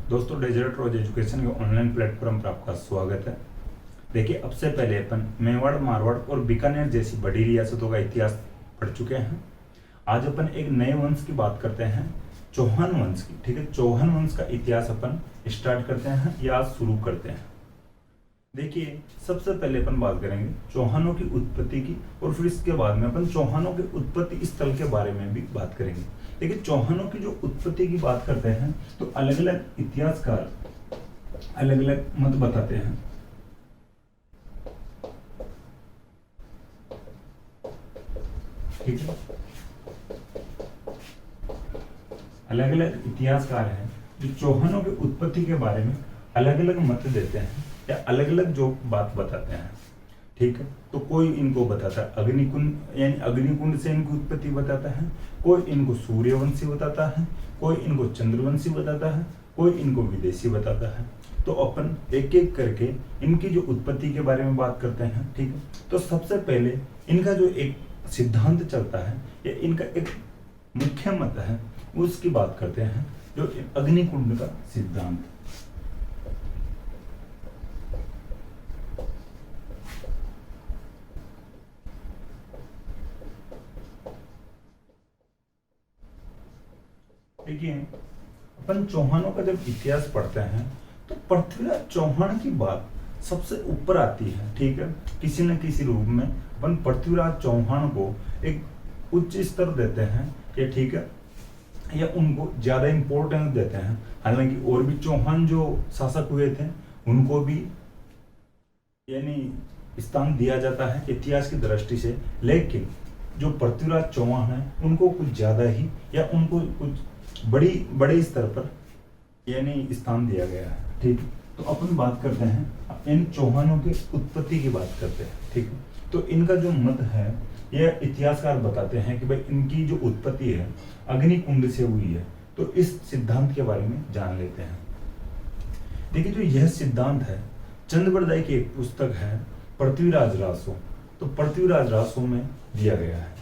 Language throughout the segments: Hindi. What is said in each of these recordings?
दोस्तों, डेजर्ट रोज एजुकेशन के ऑनलाइन प्लेटफॉर्म पर आपका स्वागत है। देखिए, अब से पहले अपन मेवाड़, मारवाड़ और बीकानेर जैसी बड़ी रियासतों का इतिहास पढ़ चुके हैं। आज अपन एक नए वंश की बात करते हैं, चौहान वंश की। ठीक है, चौहान वंश का इतिहास अपन स्टार्ट करते हैं या आज शुरू करते हैं। देखिए, सबसे पहले अपन बात करेंगे चौहानों की उत्पत्ति की, और फिर इसके बाद में अपन चौहानों के उत्पत्ति स्थल के बारे में भी बात करेंगे। देखिए, चौहानों की जो उत्पत्ति की बात करते हैं तो अलग अलग इतिहासकार अलग अलग मत बताते हैं। ठीक है, अलग अलग इतिहासकार हैं जो चौहानों की उत्पत्ति के बारे में अलग अलग मत देते हैं या अलग अलग जो बात बताते हैं। ठीक है, तो कोई इनको बताता है अग्निकुंड, यानी अग्निकुंड से इनकी उत्पत्ति बताता है, कोई इनको सूर्यवंशी बताता है, कोई इनको चंद्रवंशी बताता है, कोई इनको विदेशी बताता है। तो अपन एक एक करके इनकी जो उत्पत्ति के बारे में बात करते हैं। ठीक है, तो सबसे पहले इनका जो एक सिद्धांत चलता है या इनका एक मुख्य मत है उसकी बात करते हैं, जो अग्निकुंड का सिद्धांत। देखिए, अपन चौहानों का जब इतिहास पढ़ते हैं तो पृथ्वीराज चौहान की बात सबसे ऊपर आती है। ठीक है, किसी न किसी रूप में अपन पृथ्वीराज चौहान को एक उच्च स्तर देते हैं या ठीक है, या उनको ज्यादा इंपॉर्टेंस देते हैं। हालांकि और भी चौहान जो शासक हुए थे उनको भी यानी स्थान दिया जाता है इतिहास की दृष्टि से, लेकिन जो पृथ्वीराज चौहान है उनको कुछ ज्यादा ही या उनको कुछ बड़े स्तर पर यानी स्थान दिया गया है। ठीक, तो अपन बात करते हैं इन चौहानों की उत्पत्ति की बात करते हैं। ठीक है, तो इनका जो मत है यह इतिहासकार बताते हैं कि भाई इनकी जो उत्पत्ति है अग्निकुंड से हुई है। तो इस सिद्धांत के बारे में जान लेते हैं। देखिए, जो यह सिद्धांत है चंद्रबरदाई की एक पुस्तक है पृथ्वीराज रासो, तो पृथ्वीराज रासो में दिया गया है।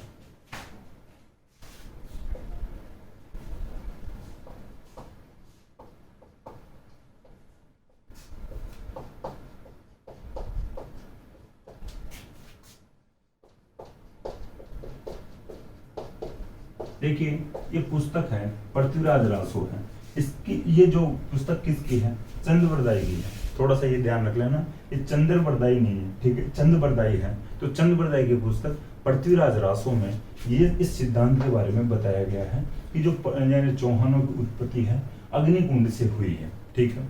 देखिए, ये पुस्तक है पृथ्वीराज रासो है। इसकी ये जो पुस्तक किसकी है? चंद्रबरदाई की है। थोड़ा सा ये ध्यान रख लेना, ये चंद्रबरदाई नहीं है। ठीक है, चंद्रबरदाई है। तो चंद्रबरदाई की पुस्तक पृथ्वीराज रासो में ये इस सिद्धांत के बारे में बताया गया है कि जो यानी चौहानों की उत्पत्ति है अग्निकुंड से हुई है। ठीक है,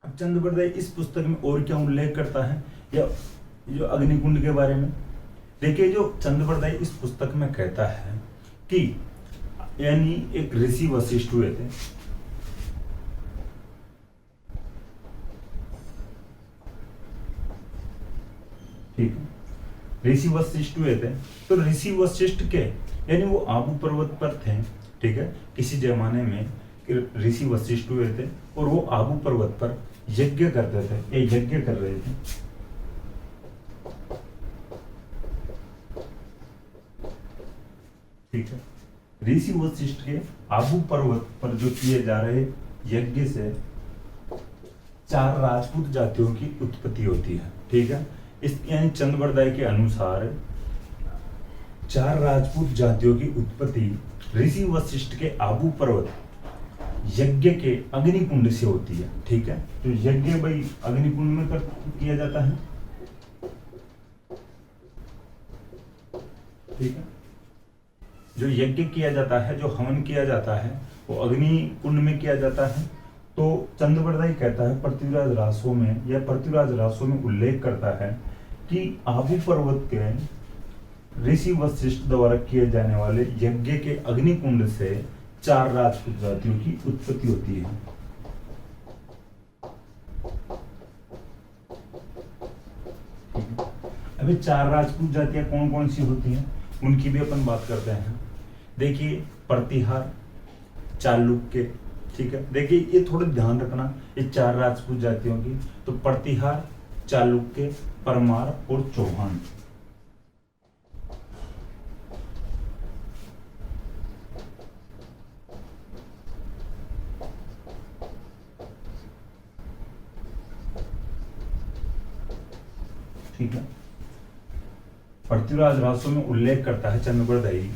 अब चंद्रबरदाई इस पुस्तक में और क्या उल्लेख करता है या जो अग्निकुंड के बारे में? देखिए, जो चंद्रबरदाई इस पुस्तक में कहता है कि यानी एक ऋषि वशिष्ठ हुए थे। ठीक है, ऋषि वशिष्ठ हुए थे। तो ऋषि वशिष्ठ के यानी वो आबू पर्वत पर थे। ठीक है, किसी जमाने में ऋषि वशिष्ठ हुए थे और वो आबू पर्वत पर यज्ञ करते थे, ये यज्ञ कर रहे थे। ठीक है, ऋषि वशिष्ठ के आबू पर्वत पर जो किए जा रहे यज्ञ से 4 राजपूत जातियों की उत्पत्ति होती है। ठीक है, इस यानी चंद्रबरदाई के अनुसार 4 राजपूत जातियों की उत्पत्ति ऋषि वशिष्ठ के आबू पर्वत यज्ञ के अग्निकुंड से होती है। ठीक है, तो यज्ञ भाई अग्निकुंड में किया जाता है। ठीक है, जो यज्ञ किया जाता है, जो हवन किया जाता है, वो अग्नि कुंड में किया जाता है। तो चंद्रबरदाई कहता है पृथ्वीराज रासो में, या पृथ्वीराज रासो में उल्लेख करता है कि आबू पर्वत के ऋषि वशिष्ठ द्वारा किए जाने वाले यज्ञ के अग्निकुंड से 4 राजपूत जातियों की उत्पत्ति होती है। अभी 4 राजपूत जातियां कौन कौन सी होती हैं उनकी भी अपन बात करते हैं। देखिए, प्रतिहार, चालुक्य। ठीक है, देखिए ये थोड़ा ध्यान रखना, ये 4 राजपूत जातियों की, तो प्रतिहार, चालुक्य, परमार और चौहान। ठीक है। पृथ्वीराज रासो में उल्लेख करता है चंद्रप्रदायी,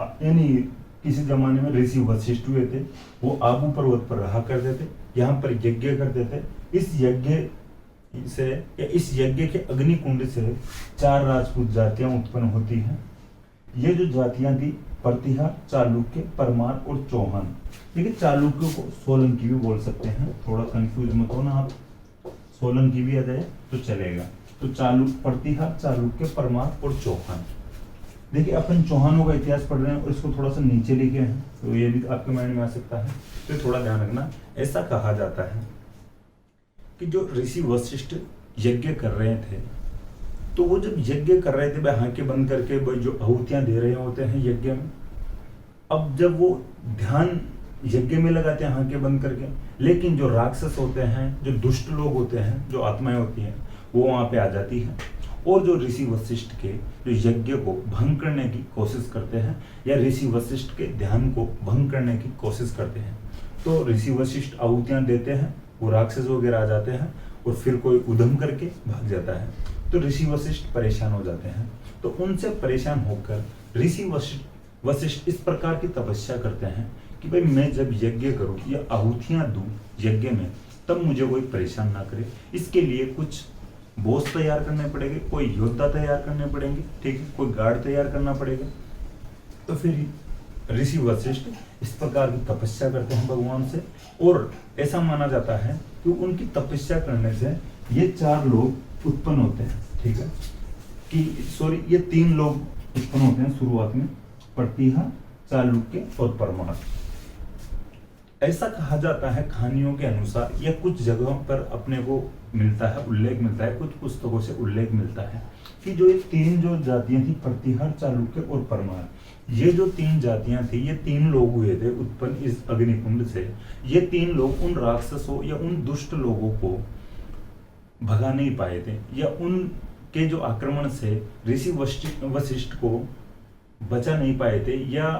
यानी किसी जमाने में ऋषि वशिष्ठ हुए थे, वो आबू पर्वत पर रहा करते थे, यहाँ पर यज्ञ करते थे। इस यज्ञ से या इस यज्ञ के अग्नि कुंड से 4 राजपूत जातियां उत्पन्न होती हैं। ये जो जातियां थी प्रतिहार, चालुक्य, परमार और चौहान। देखिए चालुक्यों को सोलंकी भी बोल सकते हैं, थोड़ा कंफ्यूज मत हो ना आप, सोलंकी भी आ जाए तो चलेगा। तो प्रतिहार, चालुक्य, परमार और चौहान। देखिए अपन चौहानों का इतिहास पढ़ रहे हैं और इसको थोड़ा सा नीचे लिखे हैं, तो ये भी आपके माइंड में आ सकता है, तो थोड़ा ध्यान रखना। ऐसा कहा जाता है कि जो ऋषि वशिष्ठ यज्ञ कर रहे थे, तो वो जब यज्ञ कर रहे थे भाई आंखें बंद करके, भाई जो आहुतियां दे रहे होते हैं यज्ञ में, अब जब वो ध्यान यज्ञ में लगाते हैं आंखें बंद करके, लेकिन जो राक्षस होते हैं, जो दुष्ट लोग होते हैं, जो आत्माएं होती हैं, वो वहां पे आ जाती है और जो ऋषि वशिष्ठ के जो यज्ञ को भंग करने की कोशिश करते हैं या ऋषि वशिष्ठ के ध्यान को भंग करने की कोशिश करते हैं, तो ऋषि वशिष्ठ आहुतियां देते हैं, वो राक्षस वगैरह आ जाते हैं और फिर कोई उधम करके भाग जाता है, तो ऋषि वशिष्ठ परेशान हो जाते हैं। तो उनसे परेशान होकर ऋषि वशिष्ठ इस प्रकार की तपस्या करते हैं कि भाई मैं जब यज्ञ करूं या आहुतियां दूं यज्ञ में, तब मुझे कोई परेशान ना करे। इसके लिए कुछ बोझ तैयार करने पड़ेंगे, कोई योद्धा तैयार करने पड़ेंगे, ठीक है, कोई गार्ड तैयार करना पड़ेगा। तो फिर ऋषि वशिष्ठ इस प्रकार की तपस्या करते हैं भगवान से, और ऐसा माना जाता है कि उनकी तपस्या करने से ये 4 लोग उत्पन्न होते हैं, ठीक है, कि सॉरी ये 3 लोग उत्पन्न होते हैं शुरुआत में, प्रतिहा, चालुक्य और परमार। ऐसा कहा जाता है कहानियों के अनुसार, या कुछ जगहों पर अपने को मिलता है, उल्लेख मिलता है, कुछ पुस्तकों से उल्लेख मिलता है कि जो ये 3 जो जातियां थी, प्रतिहार, चालुक्य और परमार, ये जो 3 जातियां थी, ये 3 लोग हुए थे उत्पन्न इस अग्निकुंड से। ये 3 लोग उन राक्षसों या उन दुष्ट लोगों को भगा नहीं पाए थे, या उनके जो आक्रमण से ऋषि वशिष्ठ को बचा नहीं पाए थे, या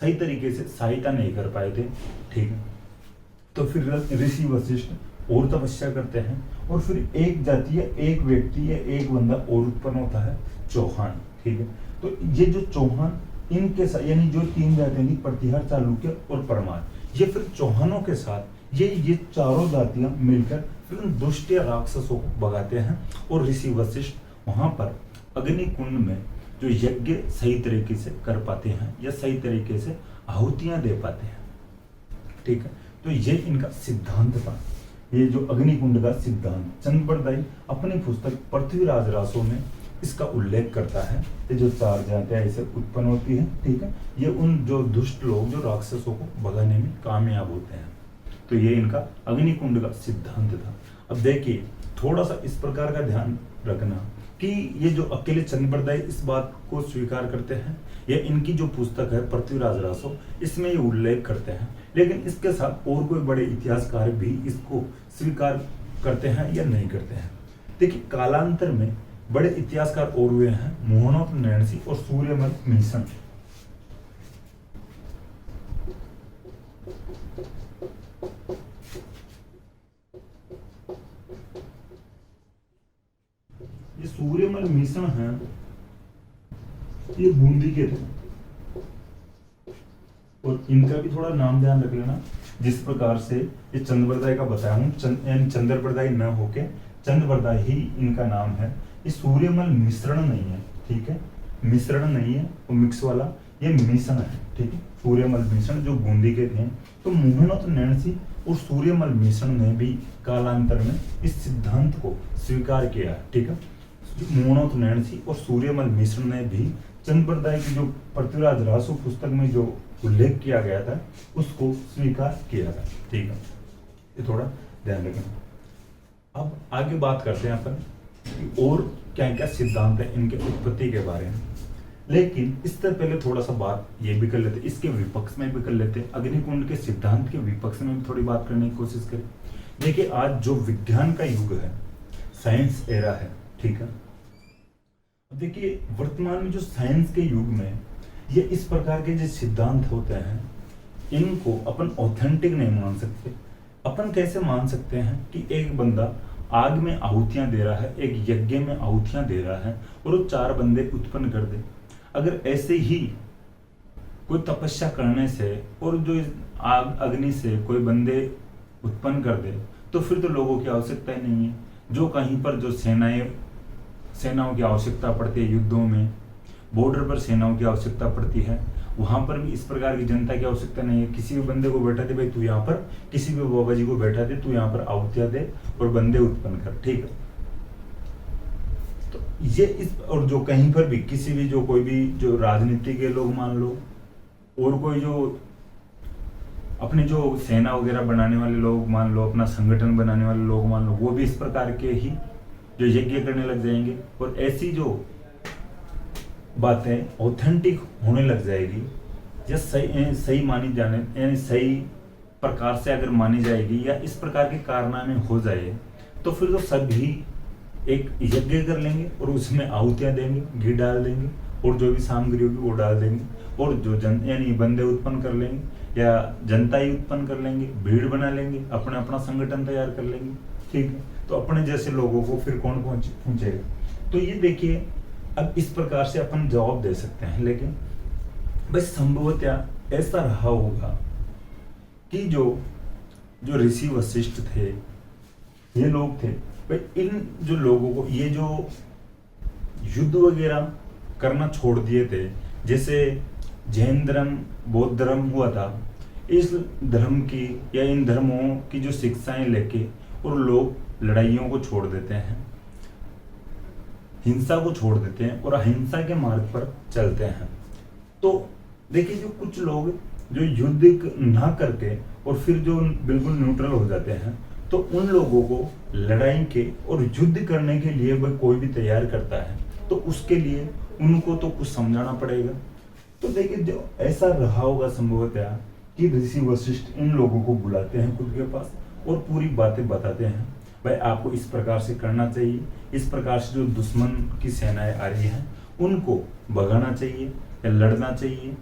सही तरीके से सहायता नहीं कर पाए थे, ठीक है। तो फिर ऋषि वशिष्ठ और तपस्या करते हैं और फिर एक जाति या एक व्यक्ति या एक बंदा और उत्पन्न होता है, चौहान, ठीक है। तो ये जो चौहान, इनके साथ यानी जो 3 जातियां थी, प्रतिहार, चालुक्य और परमार, ये फिर चौहानों के साथ ये चारों जातियां मिलकर फिर उन दुष्ट या राक्षसों को भगाते हैं और ऋषि वशिष्ठ वहां पर अग्नि कुंड में जो यज्ञ सही तरीके से कर पाते हैं या सही तरीके से आहुतियां दे पाते हैं, ठीक है। तो ये इनका सिद्धांत था, ये जो अग्निकुंड का सिद्धांत चंद्रप्रदायी अपनी पुस्तक पृथ्वीराज रासो में इसका उल्लेख करता है। ये जो 4 जातियां ऐसे उत्पन्न होती है, ठीक है, ये उन जो दुष्ट लोग जो राक्षसों को भगाने में कामयाब होते हैं। तो ये इनका अग्निकुंड का सिद्धांत था। अब देखिए थोड़ा सा इस प्रकार का ध्यान रखना कि ये जो अकेले चंद्रप्रदायी इस बात को स्वीकार करते हैं, या इनकी जो पुस्तक है पृथ्वीराज रासो, इसमें ये उल्लेख करते हैं, लेकिन इसके साथ और कोई बड़े इतिहासकार भी इसको स्वीकार करते हैं या नहीं करते हैं। देखिए कालांतर में बड़े इतिहासकार और हुए हैं, मोहनोत नैणसी और सूर्यमल मिशन। ये सूर्यमल मिशन है, ये बूंदी के थे, और इनका भी थोड़ा नाम ध्यान रख लेना। जिस प्रकार से ये चंद्रप्रदायी का बताया हूं, चंद्रप्रदायी न होके चंद्रप्रदायी ही इनका नाम है। ये सूर्यमल मिश्रण नहीं है, ठीक है, मिश्रण नहीं है वो मिक्स वाला, ये मिश्रण है, ठीक है, सूर्यमल मिश्रण जो बूंदी के थे। तो मोहनोत नैणसी और सूर्यमल मिश्रण ने भी कालांतर में इस सिद्धांत को स्वीकार किया है, ठीक है। मोहनोत नैणसी और सूर्यमल मिश्रण ने भी चंद्रप्रदायी की जो पृथ्वीराज रासो पुस्तक में जो उल्लेख किया गया था उसको स्वीकार किया था, ठीक है। ये थोड़ा ध्यान रखना। अब आगे बात करते हैं अपन कि और क्या क्या सिद्धांत है इनके उत्पत्ति के बारे में, लेकिन इससे पहले थोड़ा सा बात ये भी कर लेते, इसके विपक्ष में भी कर लेते, अग्निकुंड के सिद्धांत के विपक्ष में भी थोड़ी बात करने की कोशिश करें। देखिए आज जो विज्ञान का युग है, साइंस एरा है, ठीक है। देखिए वर्तमान में जो साइंस के युग में ये इस प्रकार के जो सिद्धांत होते हैं, इनको अपन ऑथेंटिक नहीं मान सकते। अपन कैसे मान सकते हैं कि एक बंदा आग में आहुतियां दे रहा है, एक यज्ञ में आहुतियां दे रहा है और वो 4 बंदे उत्पन्न कर दे। अगर ऐसे ही कोई तपस्या करने से और जो इस आग अग्नि से कोई बंदे उत्पन्न कर दे तो फिर तो लोगों की आवश्यकता ही नहीं है। जो कहीं पर जो सेनाओं की आवश्यकता पड़ती है, युद्धों में बॉर्डर पर सेनाओं की आवश्यकता पड़ती है, वहां पर भी इस प्रकार की जनता की आवश्यकता नहीं है। किसी भी बंदे को बैठा दे, भाई तू यहाँ पर, किसी भी बाबा जी को बैठा दे, तू यहाँ पर आहुतियां दे और बंदे उत्पन्न कर, ठीक है। तो ये इस, और जो कहीं पर भी किसी भी जो कोई भी जो राजनीति के लोग मान लो और कोई जो अपने जो सेना वगैरह बनाने वाले लोग मान लो, अपना संगठन बनाने वाले लोग मान लो, वो भी इस प्रकार के ही जो यज्ञ करने लग जाएंगे और ऐसी जो बातें ऑथेंटिक होने लग जाएगी या सही मानी जाने, यानी सही प्रकार से अगर मानी जाएगी या इस प्रकार के कारनामे हो जाए तो फिर तो सभी एक यज्ञ कर लेंगे और उसमें आहुतियां देंगे, घी डाल देंगे और जो भी सामग्री होगी वो डाल देंगे और जो यानी बंदे उत्पन्न कर लेंगे या जनता ही उत्पन्न कर लेंगे, भीड़ बना लेंगे, अपना अपना संगठन तैयार कर लेंगे, ठीक है। तो अपने जैसे लोगों को फिर कौन पहुंचेगा। तो ये देखिए, अब इस प्रकार से अपन जवाब दे सकते हैं, लेकिन बस संभवतः ऐसा रहा होगा कि जो ऋषि वशिष्ठ थे, ये लोग थे, भाई इन जो लोगों को ये जो युद्ध वगैरह करना छोड़ दिए थे, जैसे जैन धर्म, बौद्ध धर्म हुआ था, इस धर्म की या इन धर्मों की जो शिक्षाएं लेके और लोग लड़ाइयों को छोड़ देते हैं, हिंसा को छोड़ देते हैं और अहिंसा के मार्ग पर चलते हैं। तो देखिए, जो कुछ लोग जो युद्ध ना करके और फिर जो बिल्कुल न्यूट्रल हो जाते हैं, तो उन लोगों को लड़ाई के और युद्ध करने के लिए वह कोई भी तैयार करता है तो उसके लिए उनको तो कुछ समझाना पड़ेगा। तो देखिए, जो ऐसा रहा होगा संभवतः कि ऋषि वशिष्ठ इन लोगों को बुलाते हैं खुद के पास और पूरी बातें बताते हैं, भाई आपको इस प्रकार से करना चाहिए, इस प्रकार से जो दुश्मन की सेनाएं आ रही हैं उनको भगाना चाहिए या लड़ना चाहिए,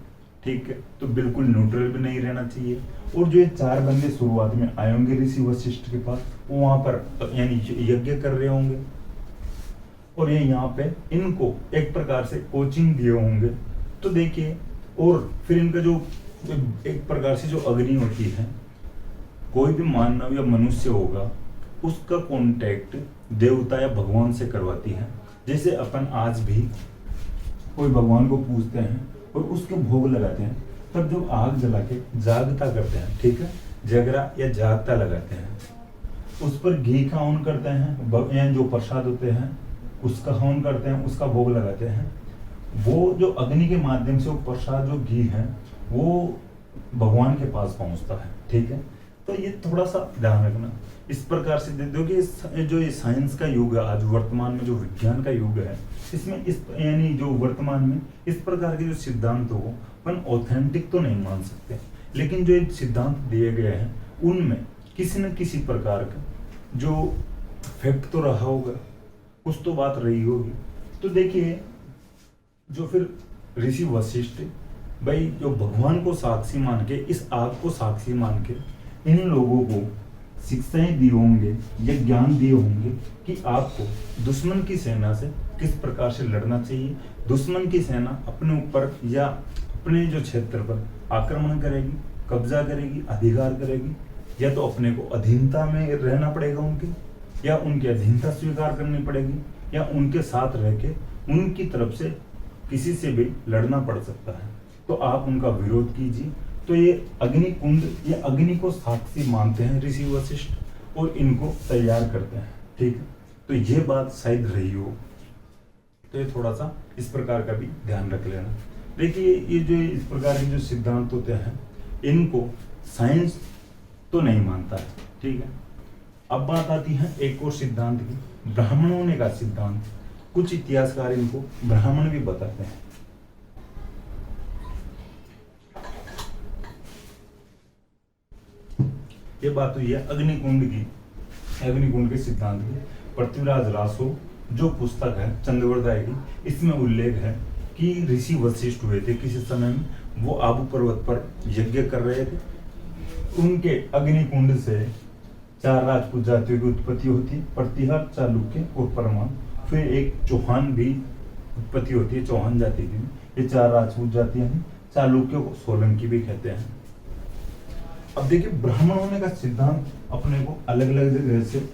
ठीक है। तो बिल्कुल न्यूट्रल भी नहीं रहना चाहिए। और जो ये 4 बंदे शुरुआत में आए होंगे ऋषि वशिष्ठ के पास, वो वहां पर यानी यज्ञ कर रहे होंगे और ये यहाँ पे इनको एक प्रकार से कोचिंग दिए होंगे। तो देखिए, और फिर इनका जो एक प्रकार से जो अग्नि होती है, कोई भी मानव या मनुष्य होगा उसका कांटेक्ट देवता या भगवान से करवाती है। जैसे अपन आज भी कोई भगवान को पूजते हैं और उसके भोग लगाते हैं, तब जब आग जला के जागता करते हैं, ठीक है, जगरा या जागता लगाते हैं, उस पर घी का हवन करते हैं, जो प्रसाद होते हैं उसका हवन करते हैं, उसका भोग लगाते हैं। वो जो अग्नि के माध्यम से वो प्रसाद जो घी है वो भगवान के पास पहुंचता है, ठीक है। तो ये थोड़ा सा ध्यान रखना। इस प्रकार से देखिए, जो ये साइंस का युग है आज, वर्तमान में जो विज्ञान का युग है, इसमें इस यानी जो वर्तमान में इस प्रकार के जो सिद्धांत हो अपन ऑथेंटिक तो नहीं मान सकते, लेकिन जो सिद्धांत दिए गए हैं उनमें किसी न किसी प्रकार का जो फैक्ट तो रहा होगा, कुछ तो बात रही होगी। तो देखिए, जो फिर ऋषि वशिष्ठ भाई जो भगवान को साक्षी मान के, इस आग को साक्षी मान के इन लोगों को शिक्षाएं दी होंगे या ज्ञान दिए होंगे कि आपको दुश्मन की सेना से किस प्रकार से लड़ना चाहिए। दुश्मन की सेना अपने ऊपर या अपने जो क्षेत्र पर आक्रमण करेगी, कब्जा करेगी, अधिकार करेगी, या तो अपने को अधीनता में रहना पड़ेगा उनके, या उनकी अधीनता स्वीकार करनी पड़ेगी, या उनके साथ रह के उनकी तरफ से किसी से भी लड़ना पड़ सकता है। तो आप उनका विरोध कीजिए। तो ये अग्नि कुंड, ये अग्नि को साक्षी मानते हैं ऋषि वशिष्ठ और इनको तैयार करते हैं, ठीक है। तो ये बात शायद रही हो, तो ये थोड़ा सा इस प्रकार का भी ध्यान रख लेना। देखिए, ये जो इस प्रकार के जो सिद्धांत होते हैं इनको साइंस तो नहीं मानता है, ठीक है। अब बात आती है एक और सिद्धांत की, ब्राह्मण होने का सिद्धांत। कुछ इतिहासकार इनको ब्राह्मण भी बताते हैं। ये बात हुई है अग्निकुंड की, अग्निकुंड के सिद्धांत की। पृथ्वीराज रासो जो पुस्तक है चंद्रवर्दाय की, इसमें उल्लेख है कि ऋषि वशिष्ठ हुए थे किसी समय में, वो आबू पर्वत पर यज्ञ कर रहे थे। उनके अग्निकुंड से 4 राजपूत जातियों की उत्पत्ति होती है, प्रतिहार, चालुक्य और परमार। फिर एक चौहान भी उत्पत्ति होती है, चौहान जाति की। ये 4 राजपूत जातियां हैं। चालुक्य को सोलंकी भी कहते हैं। अब देखिए, ब्राह्मण होने का सिद्धांत अपने को अलग अलग जगह से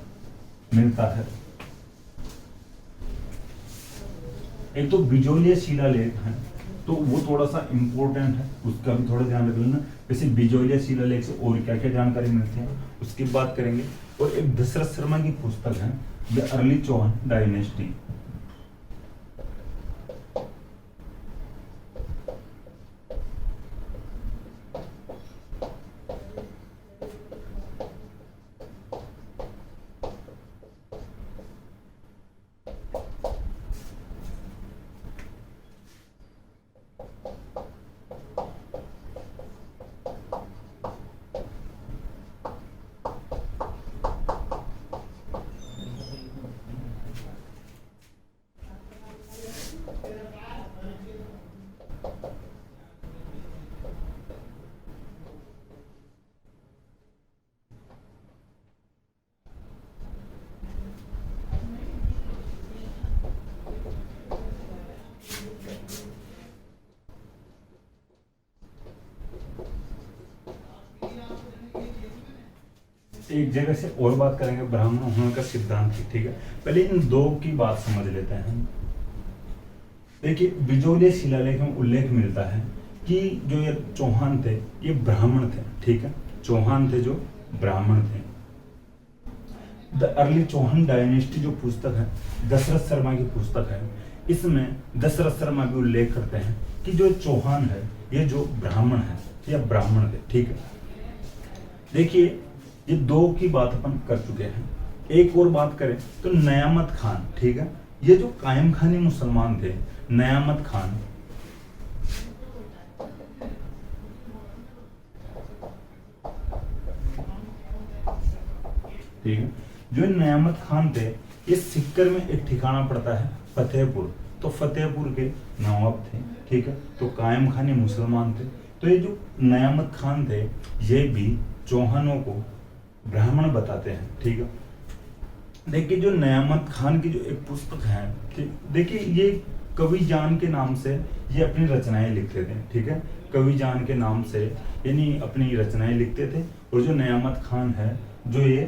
मिलता है। एक तो बिजोलिया शिलालेख है, तो वो थोड़ा सा इंपॉर्टेंट है, उसका भी थोड़ा ध्यान रख लेना। वैसे बिजोलिया शिलालेख से और क्या क्या जानकारी मिलती है उसकी बात करेंगे। और एक दशरथ शर्मा की पुस्तक है द अर्ली चौहान डायनेस्टी। एक जगह से और बात करेंगे ब्राह्मण होने का सिद्धांत की, ठीक है। पहले इन दो की बात समझ लेते हैं। देखिए, बिजोलिया शिलालेख में उल्लेख मिलता है कि जो ये चौहान थे ये ब्राह्मण थे, ठीक है। चौहान थे जो ब्राह्मण थे। द अर्ली चौहान डायनेस्टी जो पुस्तक है, दशरथ शर्मा की पुस्तक है, इसमें दशरथ शर्मा भी उल्लेख करते हैं कि जो चौहान है ये जो ब्राह्मण है या ब्राह्मण थे, ठीक है। देखिए, ये दो की बात अपन कर चुके हैं। एक और बात करें तो नयामत खान, ठीक है। ये जो कायम खानी मुसलमान थे, नयामत खान, ठीक है। जो नयामत खान थे ये सिक्कर में एक ठिकाना पड़ता है फतेहपुर, तो फतेहपुर के नवाब थे, ठीक है। तो कायम खानी मुसलमान थे। तो ये जो नयामत खान थे ये भी चौहानों को ब्राह्मण बताते हैं, ठीक है। देखिए, जो नयामत खान की जो एक पुस्तक है, देखिए ये कवि जान के नाम से ये अपनी रचनाएं लिखते थे, ठीक है। कवि जान के नाम से यानी अपनी रचनाएं लिखते थे। और जो नयामत खान है जो ये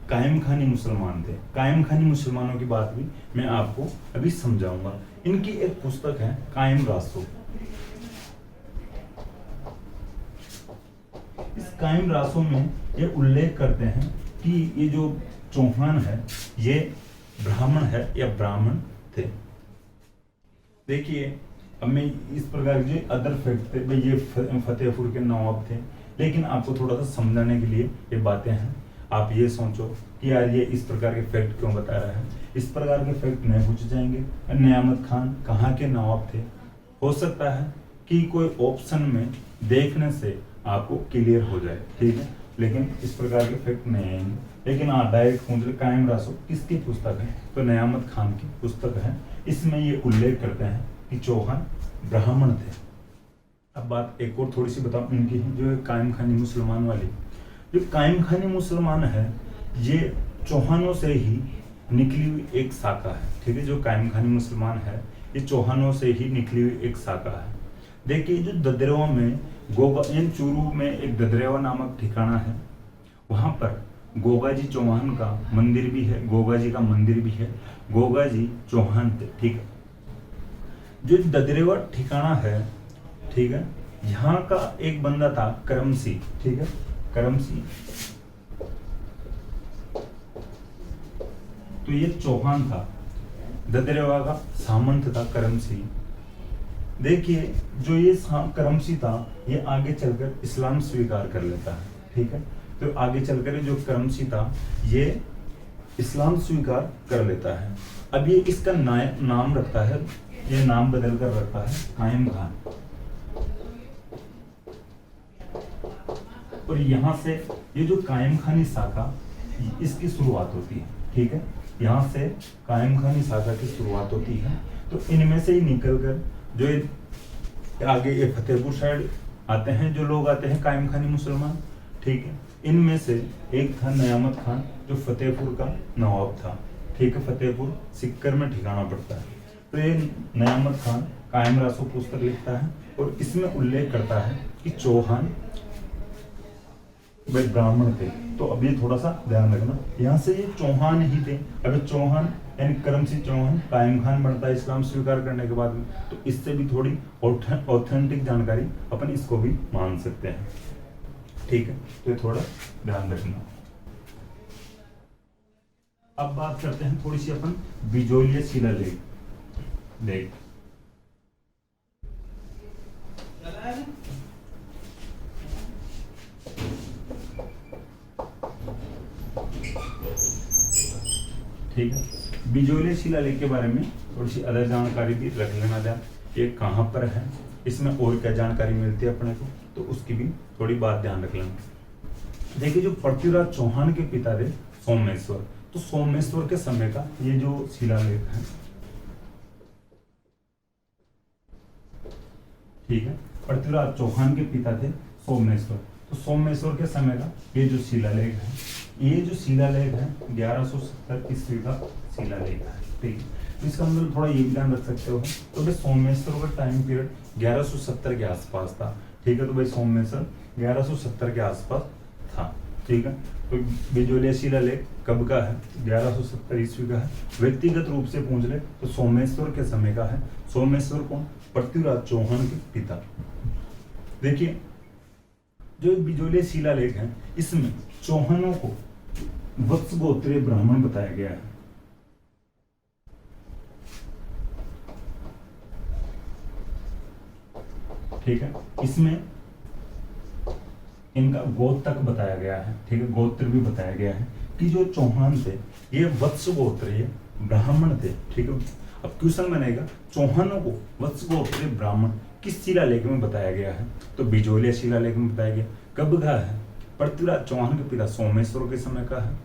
कायम खानी मुसलमान थे। कायम खानी मुसलमानों की बात भी मैं आपको अभी समझाऊंगा। इनकी एक पुस्तक है कायम रासो। इस कायम रासो में ये उल्लेख करते हैं कि ये जो चौहान है ये ब्राह्मण है या ब्राह्मण थे। देखिए, अब मैं इस प्रकार के जो अदर फैक्ट थे भाई, ये फतेहपुर के नवाब थे, लेकिन आपको थोड़ा सा समझाने के लिए ये बातें हैं। आप ये सोचो कि यार ये इस प्रकार के फैक्ट क्यों बता रहा है। इस प्रकार के फैक्ट नहीं पूछ जाएंगे। नयामत खान कहाँ के नवाब थे, हो सकता है कि कोई ऑप्शन में देखने से आपको क्लियर हो जाए, ठीक है। लेकिन इस प्रकार के फैक्ट नहीं आएंगे। लेकिन हाँ, डायरेक्ट पूछ कायम रासो किसकी पुस्तक है, तो नयामत खान की पुस्तक है। इसमें ये उल्लेख करते हैं कि चौहान ब्राह्मण थे। अब बात एक और थोड़ी सी बताऊं इनकी, जो कायम खानी मुसलमान वाली। जो कायम खानी मुसलमान है ये चौहानों से ही निकली हुई एक शाखा है, ठीक है। जो कायम खानी मुसलमान है ये चौहानों से ही निकली हुई एक शाखा है। देखिए, जो ददरेवा में गोगा इन चूरू में एक ददरेवा नामक ठिकाना है, वहां पर गोगा जी चौहान का मंदिर भी है। गोगा जी का मंदिर भी है। गोगा जी चौहान थे, ठीक है। जो ददरेवा ठिकाना है, ठीक है, यहाँ का एक बंदा था करमसी, ठीक है। करमसी, तो ये चौहान था, ददरेवा का सामंत था करमसी। देखिए, जो ये करमसी था ये आगे चलकर इस्लाम स्वीकार कर लेता है, ठीक है। तो आगे चलकर जो करमसी था ये इस्लाम स्वीकार कर लेता है। अब ये इसका नाम रखता है, ये नाम बदल कर रखता है कायम खान। और यहाँ से ये जो कायम खानी शाखा इसकी शुरुआत होती है, ठीक है। यहाँ से कायम खानी शाखा की शुरुआत होती है। तो इनमें से ही निकलकर जो आगे ये फतेहपुर साइड आते हैं, जो लोग आते हैं कायम खानी मुसलमान, ठीक है। इनमें से एक था नयामत खान, जो फतेहपुर का नवाब था। ठीक है, फतेहपुर सिक्कर में ठिकाना पड़ता है। तो ये नयामत खान कायम रासो पुस्तक लिखता है और इसमें उल्लेख करता है कि चौहान वे ब्राह्मण थे। तो अब ये थोड़ा सा ध्यान रखना, यहाँ से ये चौहान ही थे। अब चौहान यानी करमसिंह चौहान कायम खान बनता है इस्लाम स्वीकार करने के बाद में, तो इससे भी थोड़ी ऑथेंटिक जानकारी अपन इसको भी मान सकते हैं। ठीक है, तो ये थोड़ा ध्यान रखना। अब बात करते हैं थोड़ी सी अपन बिजोलिया शिलालेख। देख ठीक है, बिजोलिया शिलालेख के बारे में थोड़ी सी अदर जानकारी भी रख लेना ध्यान। ये कहाँ पर है, इसमें और क्या जानकारी मिलती है अपने को, तो उसकी भी थोड़ी बात ध्यान रख लेना। देखिए, जो पृथ्वीराज चौहान के पिता थे सोमेश्वर, तो सोमेश्वर के समय का ये जो शिलालेख है, ठीक है, पृथ्वीराज चौहान के पिता थे सोमेश्वर, तो सोमेश्वर के समय का ये जो शिलालेख है, ये जो शिलालेख है 1170 ईस्वी का शिलालेख है। ठीक है, तो इसका मतलब थोड़ा ये ध्यान रख सकते हो, तो भाई सोमेश्वर का टाइम पीरियड 1170 के आसपास था। ठीक है, तो भाई सोमेश्वर 1170 के आसपास था। ठीक है, तो बिजोलिया शिलालेख कब का है, 1170 ईस्वी का है। व्यक्तिगत रूप से पूछ ले तो सोमेश्वर के समय का है। सोमेश्वर कौन, पृथ्वीराज चौहान के पिता। देखिए, जो बिजोलिया शिलालेख है, इसमें चौहानों को वत्स गोत्रीय ब्राह्मण बताया गया है। ठीक है, इसमें इनका गोत्र तक बताया गया है। ठीक है, गोत्र भी बताया गया है कि जो चौहान थे ये वत्स गोत्रीय ब्राह्मण थे। ठीक है, अब क्वेश्चन बनेगा चौहानों को वत्स गोत्रीय ब्राह्मण किस शिलालेख में बताया गया है, तो बिजोलिया शिलालेख में बताया गया। कब का है, पृथ्वीराज चौहान के पिता सोमेश्वर के समय का है।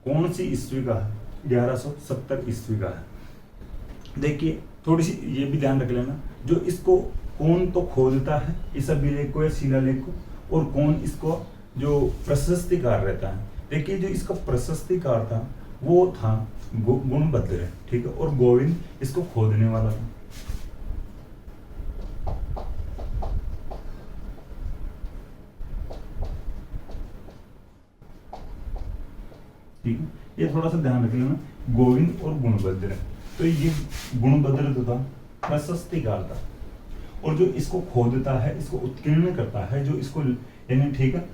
कौन सी ईस्वी का है, 1170 ईस्वी का है। देखिए, थोड़ी सी ये भी ध्यान रख लेना, जो इसको कौन तो खोदता है इस अभिलेख को या शिलालेख को, और कौन इसको जो प्रशस्तिकार रहता है। देखिए, जो इसका प्रशस्तिकार था वो था गुणभद्र। ठीक है, और गोविंद इसको खोदने वाला था। ठीक है, ये थोड़ा सा ध्यान रख लेना, गोविंद और गुणभद्र। तो ये गुणभद्र तो था प्रशस्तिकार था, और जो इसको खोदता है, इसको उत्कीर्ण करता है, जो इसको यानी ठीक है,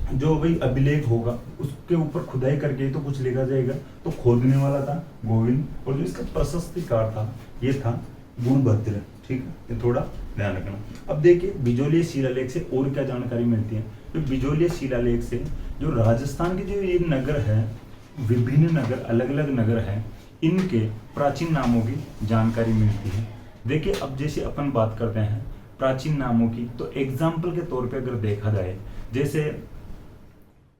जो भाई अभिलेख होगा उसके ऊपर खुदाई करके तो कुछ लिखा जाएगा, तो खोदने वाला था गोविंद, और जो इसका प्रशस्तिकार था ये था गुणभद्र। ठीक है, ये थोड़ा ध्यान रखना। अब देखिए, बिजोलिया शिलालेख से और क्या जानकारी मिलती है। तो बिजोलिया शिलालेख से जो राजस्थान के जो ये नगर है, विभिन्न नगर, अलग अलग नगर हैं, इनके प्राचीन नामों की जानकारी मिलती है। देखिए, अब जैसे अपन बात करते हैं प्राचीन नामों की, तो एग्जाम्पल के तौर पे अगर देखा जाए, जैसे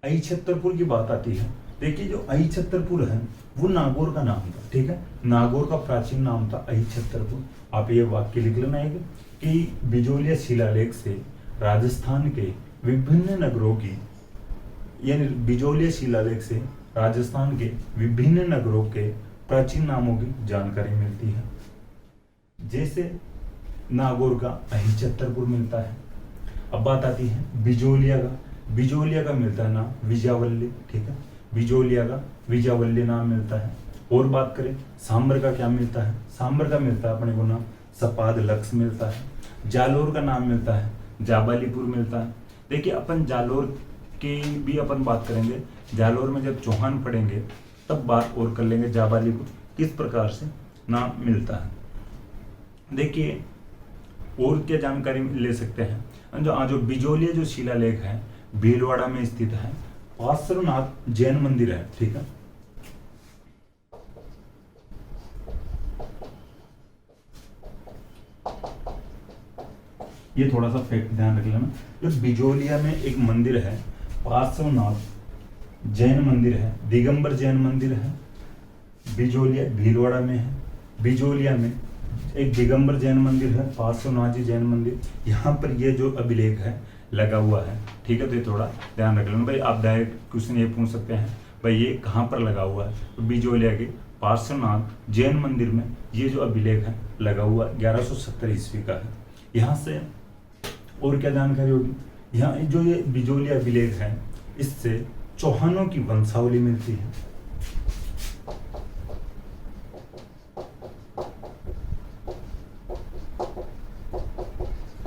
आई छतरपुर की बात आती है। देखिए, जो आई छतरपुर है वो नागौर का नाम था। ठीक है, नागौर का प्राचीन नाम था आई छतरपुर। आप ये वाक्य लिख लेना है कि बिजोलिया शिलालेख से राजस्थान के विभिन्न नगरों की, यानी बिजोलिया शिलालेख से राजस्थान के विभिन्न नगरों के प्राचीन नामों की जानकारी मिलती है। जैसे नागौर का अहिछत्रपुर मिलता है। अब बात आती है बिजोलिया का। बिजोलिया का मिलता है नाम विजावल्ली। ठीक है, बिजोलिया का विजावल्ली नाम मिलता है। और बात करें सांबर का क्या मिलता है, सांबर का मिलता है अपने को नाम सपाद लक्स मिलता है। जालोर का नाम मिलता है जाबालीपुर मिलता है। देखिए, अपन जालोर की भी अपन बात करेंगे, जालोर में जब चौहान पढ़ेंगे तब बात और कर लेंगे जाबालीपुर किस प्रकार से नाम मिलता है। देखिए, और क्या जानकारी ले सकते हैं, जो बिजोलिया जो शिलालेख है भीलवाड़ा में स्थित है, पार्श्वनाथ जैन मंदिर है। ठीक है, ये थोड़ा सा फैक्ट ध्यान रख लेना, जो बिजोलिया में एक मंदिर है पार्श्वनाथ जैन मंदिर है, दिगंबर जैन मंदिर है, बिजोलिया भीलवाड़ा में है। बिजोलिया में एक दिगंबर जैन मंदिर है, पार्श्वनाथ जी जैन मंदिर। यहाँ पर ये जो अभिलेख है लगा हुआ है, ठीक है। तो ये थोड़ा ध्यान रख लेना भाई। आप डायरेक्ट क्वेश्चन ये पूछ सकते हैं भाई ये कहाँ पर लगा हुआ है, तो बिजोलिया के पार्श्वनाथ जैन मंदिर में ये जो अभिलेख है लगा हुआ 1170 ईस्वी का है। यहाँ से और क्या जानकारी होगी, यहाँ जो ये बिजोलिया अभिलेख है इससे चौहानों की वंशावली मिलती है।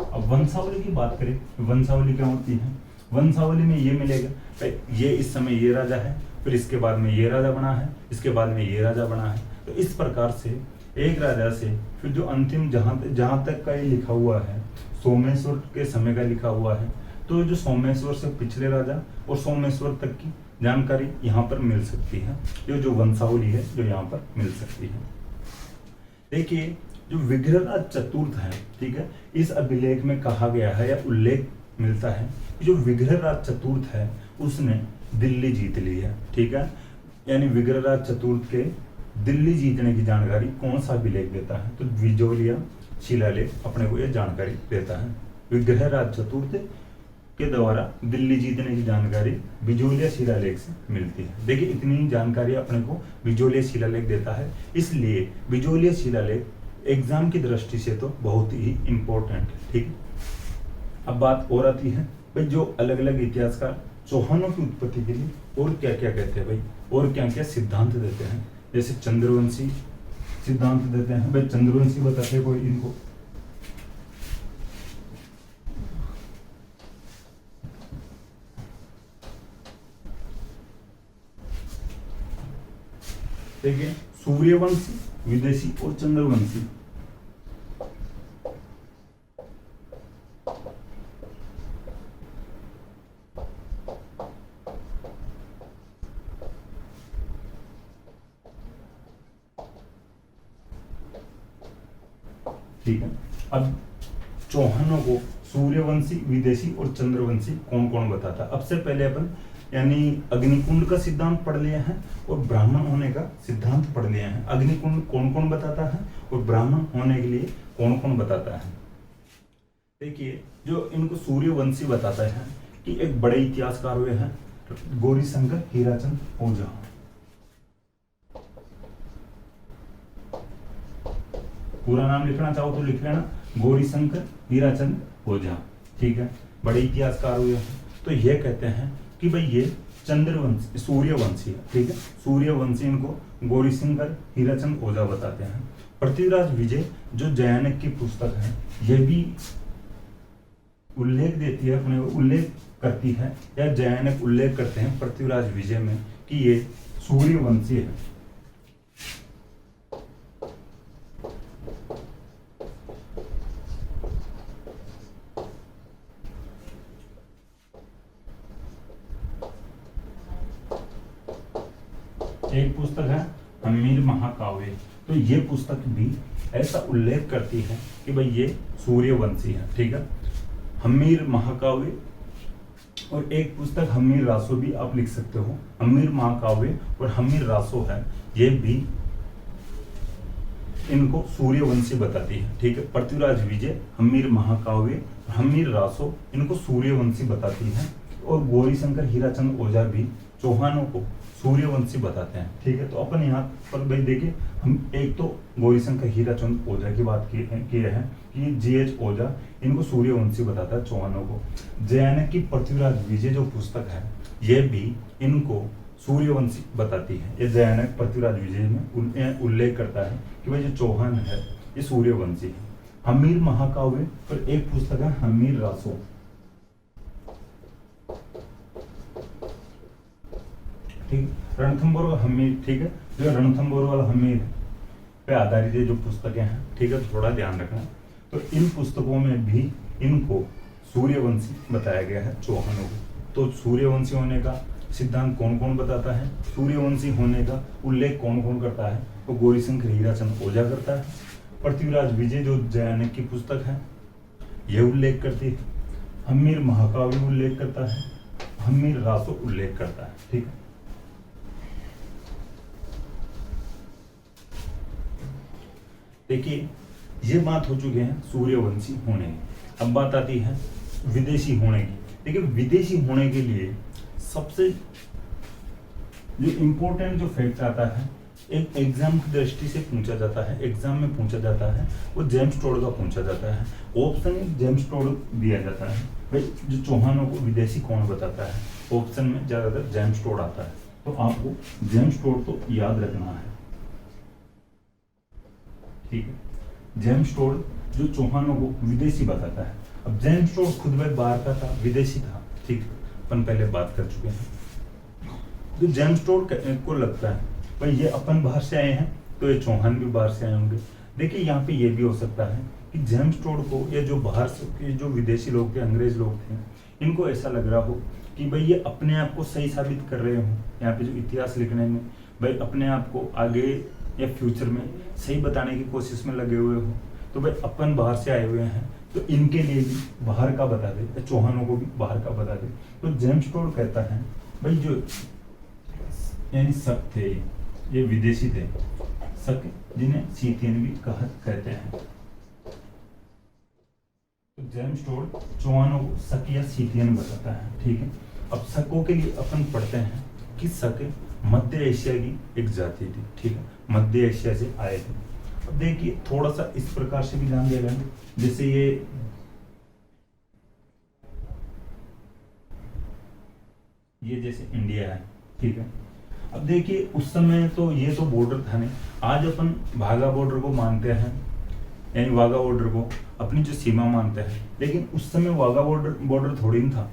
अब वंशावली की बात करें, वंशावली क्या होती है, वंशावली में ये मिलेगा ये इस समय ये राजा है, फिर इसके बाद में ये राजा बना है, इसके बाद में ये राजा बना है। तो इस प्रकार से एक राजा से फिर जो अंतिम जहां तक का ये लिखा हुआ है सोमेश्वर के समय का लिखा हुआ है, तो जो सोमेश्वर से पिछले राजा और सोमेश्वर तक की जानकारी यहाँ पर मिल सकती है। ये जो वंशावली है जो यहाँ पर मिल सकती है। देखिए जो विग्रहराज चतुर्थ है, ठीक है, इस अभिलेख में कहा गया है या उल्लेख मिलता है कि जो विग्रहराज चतुर्थ है उसने दिल्ली जीत ली है, ठीक है। यानी विग्रहराज चतुर्थ के दिल्ली जीतने की जानकारी कौन सा अभिलेख देता है, तो बिजोलिया शिलालेख अपने को यह जानकारी देता है। विग्रहराज चतुर्थ के द्वारा दिल्ली जीतने की जानकारी बिजोलिया शिलालेख से मिलती है। देखिए इतनी जानकारी अपने को बिजोलिया शिलालेख देता है, इसलिए बिजोलिया शिलालेख एग्जाम की दृष्टि से तो बहुत ही इंपॉर्टेंट है, ठीक है। अब बात और आती है भाई जो अलग अलग इतिहासकार चौहानों की उत्पत्ति के लिए और क्या क्या कहते हैं भाई, और क्या क्या सिद्धांत देते हैं। जैसे चंद्रवंशी सिद्धांत देते हैं भाई, चंद्रवंशी बताते हैं कोई इनको, देखिए सूर्यवंशी, विदेशी और चंद्रवंशी। ठीक है, अब चौहानों को सूर्यवंशी, विदेशी और चंद्रवंशी कौन कौन बताता है। अब से पहले अपन यानी अग्निकुंड का सिद्धांत पढ़ लिए हैं और ब्राह्मण होने का सिद्धांत पढ़ लिए हैं। अग्निकुंड कौन कौन बताता है और ब्राह्मण होने के लिए कौन कौन बताता है। देखिए जो इनको सूर्यवंशी बताता है कि एक बड़े इतिहासकार हुए हैं गौरीशंकर हीराचंद ओझा। पूरा नाम लिखना चाहो तो लिख लेना, गौरीशंकर हीराचंद ओझा, ठीक है, बड़े इतिहासकार हुए हैं। तो ये कहते हैं कि भाई ये चंद्रवंशी सूर्यवंशी है, ठीक है, सूर्यवंशी इनको गौरीशंकर हीराचंद ओझा बताते हैं। पृथ्वीराज विजय जो जयानक की पुस्तक है ये भी उल्लेख देती है, अपने उल्लेख करती है या जयानक उल्लेख करते हैं पृथ्वीराज विजय में कि ये सूर्यवंशी है। एक पुस्तक है हम्मीर महाकाव्य, तो ये पुस्तक भी ऐसा उल्लेख करती है कि भाई ये सूर्यवंशी है, ठीक है, हम्मीर महाकाव्य। और एक पुस्तक हम्मीर रासो भी आप लिख सकते हो, हम्मीर महाकाव्य और हम्मीर रासो है, ये भी इनको सूर्यवंशी बताती है, ठीक है। पृथ्वीराज विजय, हम्मीर महाकाव्य, हम्मीर रासो इनको सूर्यवंशी बताती है। और गौरीशंकर हीराचंद ओझा भी चौहानों को सूर्यवंशी बताते हैं, ठीक है। तो अपन यहाँ पर भाई देखिए हम एक तो गौरीशंकर हीराचंद ओझा की बात की है कि जीएच ओझा इनको सूर्यवंशी बताता है चौहानों को। जयानक की पृथ्वीराज विजय जो पुस्तक है ये भी इनको सूर्यवंशी बताती है। ये जयानक पृथ्वीराज विजय में उल्लेख करता है कि भाई जो चौहान है ये सूर्यवंशी है। हम्मीर महाकाव्य और एक पुस्तक है हम्मीर रासो, ठीक, रणथंभौर और हम्मीर, ठीक है, जो रणथंभौर और हम्मीर पे आधारित जो पुस्तकें हैं, ठीक है, तो थोड़ा ध्यान रखना। तो इन पुस्तकों में भी इनको सूर्यवंशी बताया गया है चौहानों को। तो सूर्यवंशी होने का सिद्धांत कौन कौन बताता है, सूर्यवंशी होने का उल्लेख कौन कौन करता है, तो गौरीशंकर हीराचंद ओझा करता है। पृथ्वीराज विजय जो जयानक की पुस्तक है यह उल्लेख करती है। हम्मीर महाकाव्य उल्लेख करता है, हम्मीर रासो उल्लेख करता है, ठीक है। देखिए ये बात हो चुके हैं सूर्यवंशी होने की। अब बात आती है विदेशी होने की। देखिए विदेशी होने के लिए सबसे जो इम्पोर्टेंट जो फैक्ट आता है, एक एग्जाम की दृष्टि से पूछा जाता है, एग्जाम में पूछा जाता है, वो जेम्स टोड का पूछा जाता है। ऑप्शन में जेम्स टोड दिया जाता है, भाई जो चौहानों को विदेशी कौन बताता है, ऑप्शन में ज्यादातर जेम्स टोड आता है। तो आपको जेम्स टोड तो याद रखना है, ठीक है। जेम्स टोड जो चौहानों को विदेशी बताता है। अब जेम्स टोड खुद भाई बाहर का था, विदेशी था, ठीक है, अपन पहले बात कर चुके हैं। तो जेम्स टोड को लगता है भाई ये अपन बाहर से आए हैं, तो ये चौहान भी बाहर से आए होंगे। देखिए यहाँ पे ये भी हो सकता है कि जेम्स टोड को ये जो बाहर से जो विदेशी लोग थे, अंग्रेज लोग थे, इनको ऐसा लग रहा हो कि भाई ये अपने आप को सही साबित कर रहे हो, यहाँ पे जो इतिहास लिखने में भाई अपने आप को आगे या फ्यूचर में सही बताने की कोशिश में लगे हुए हो। तो भाई अपन बाहर से आए हुए हैं, तो इनके लिए भी बाहर का बता दे, चौहानों को भी बाहर का बता दे। तो जेम्स टोड कहता है भाई जो यानी शक थे, ये विदेशी थे, शक जिन्हें सीथियन भी कहते हैं। तो जेम्स टोड चौहानों को शक या सीथियन बताता है, ठीक है। अब शकों के लिए अपन पढ़ते हैं कि शक मध्य एशिया की एक जाति थी, ठीक है, मध्य एशिया से आए थे। अब देखिए थोड़ा सा इस प्रकार से भी ध्यान दे रहे हैं, जैसे ये जैसे इंडिया है, ठीक है। अब देखिए उस समय तो ये तो बॉर्डर था नहीं, आज अपन वाघा बॉर्डर को मानते हैं, यानी वाघा बॉर्डर को अपनी जो सीमा मानते हैं, लेकिन उस समय वाघा बॉर्डर थोड़ी नहीं था।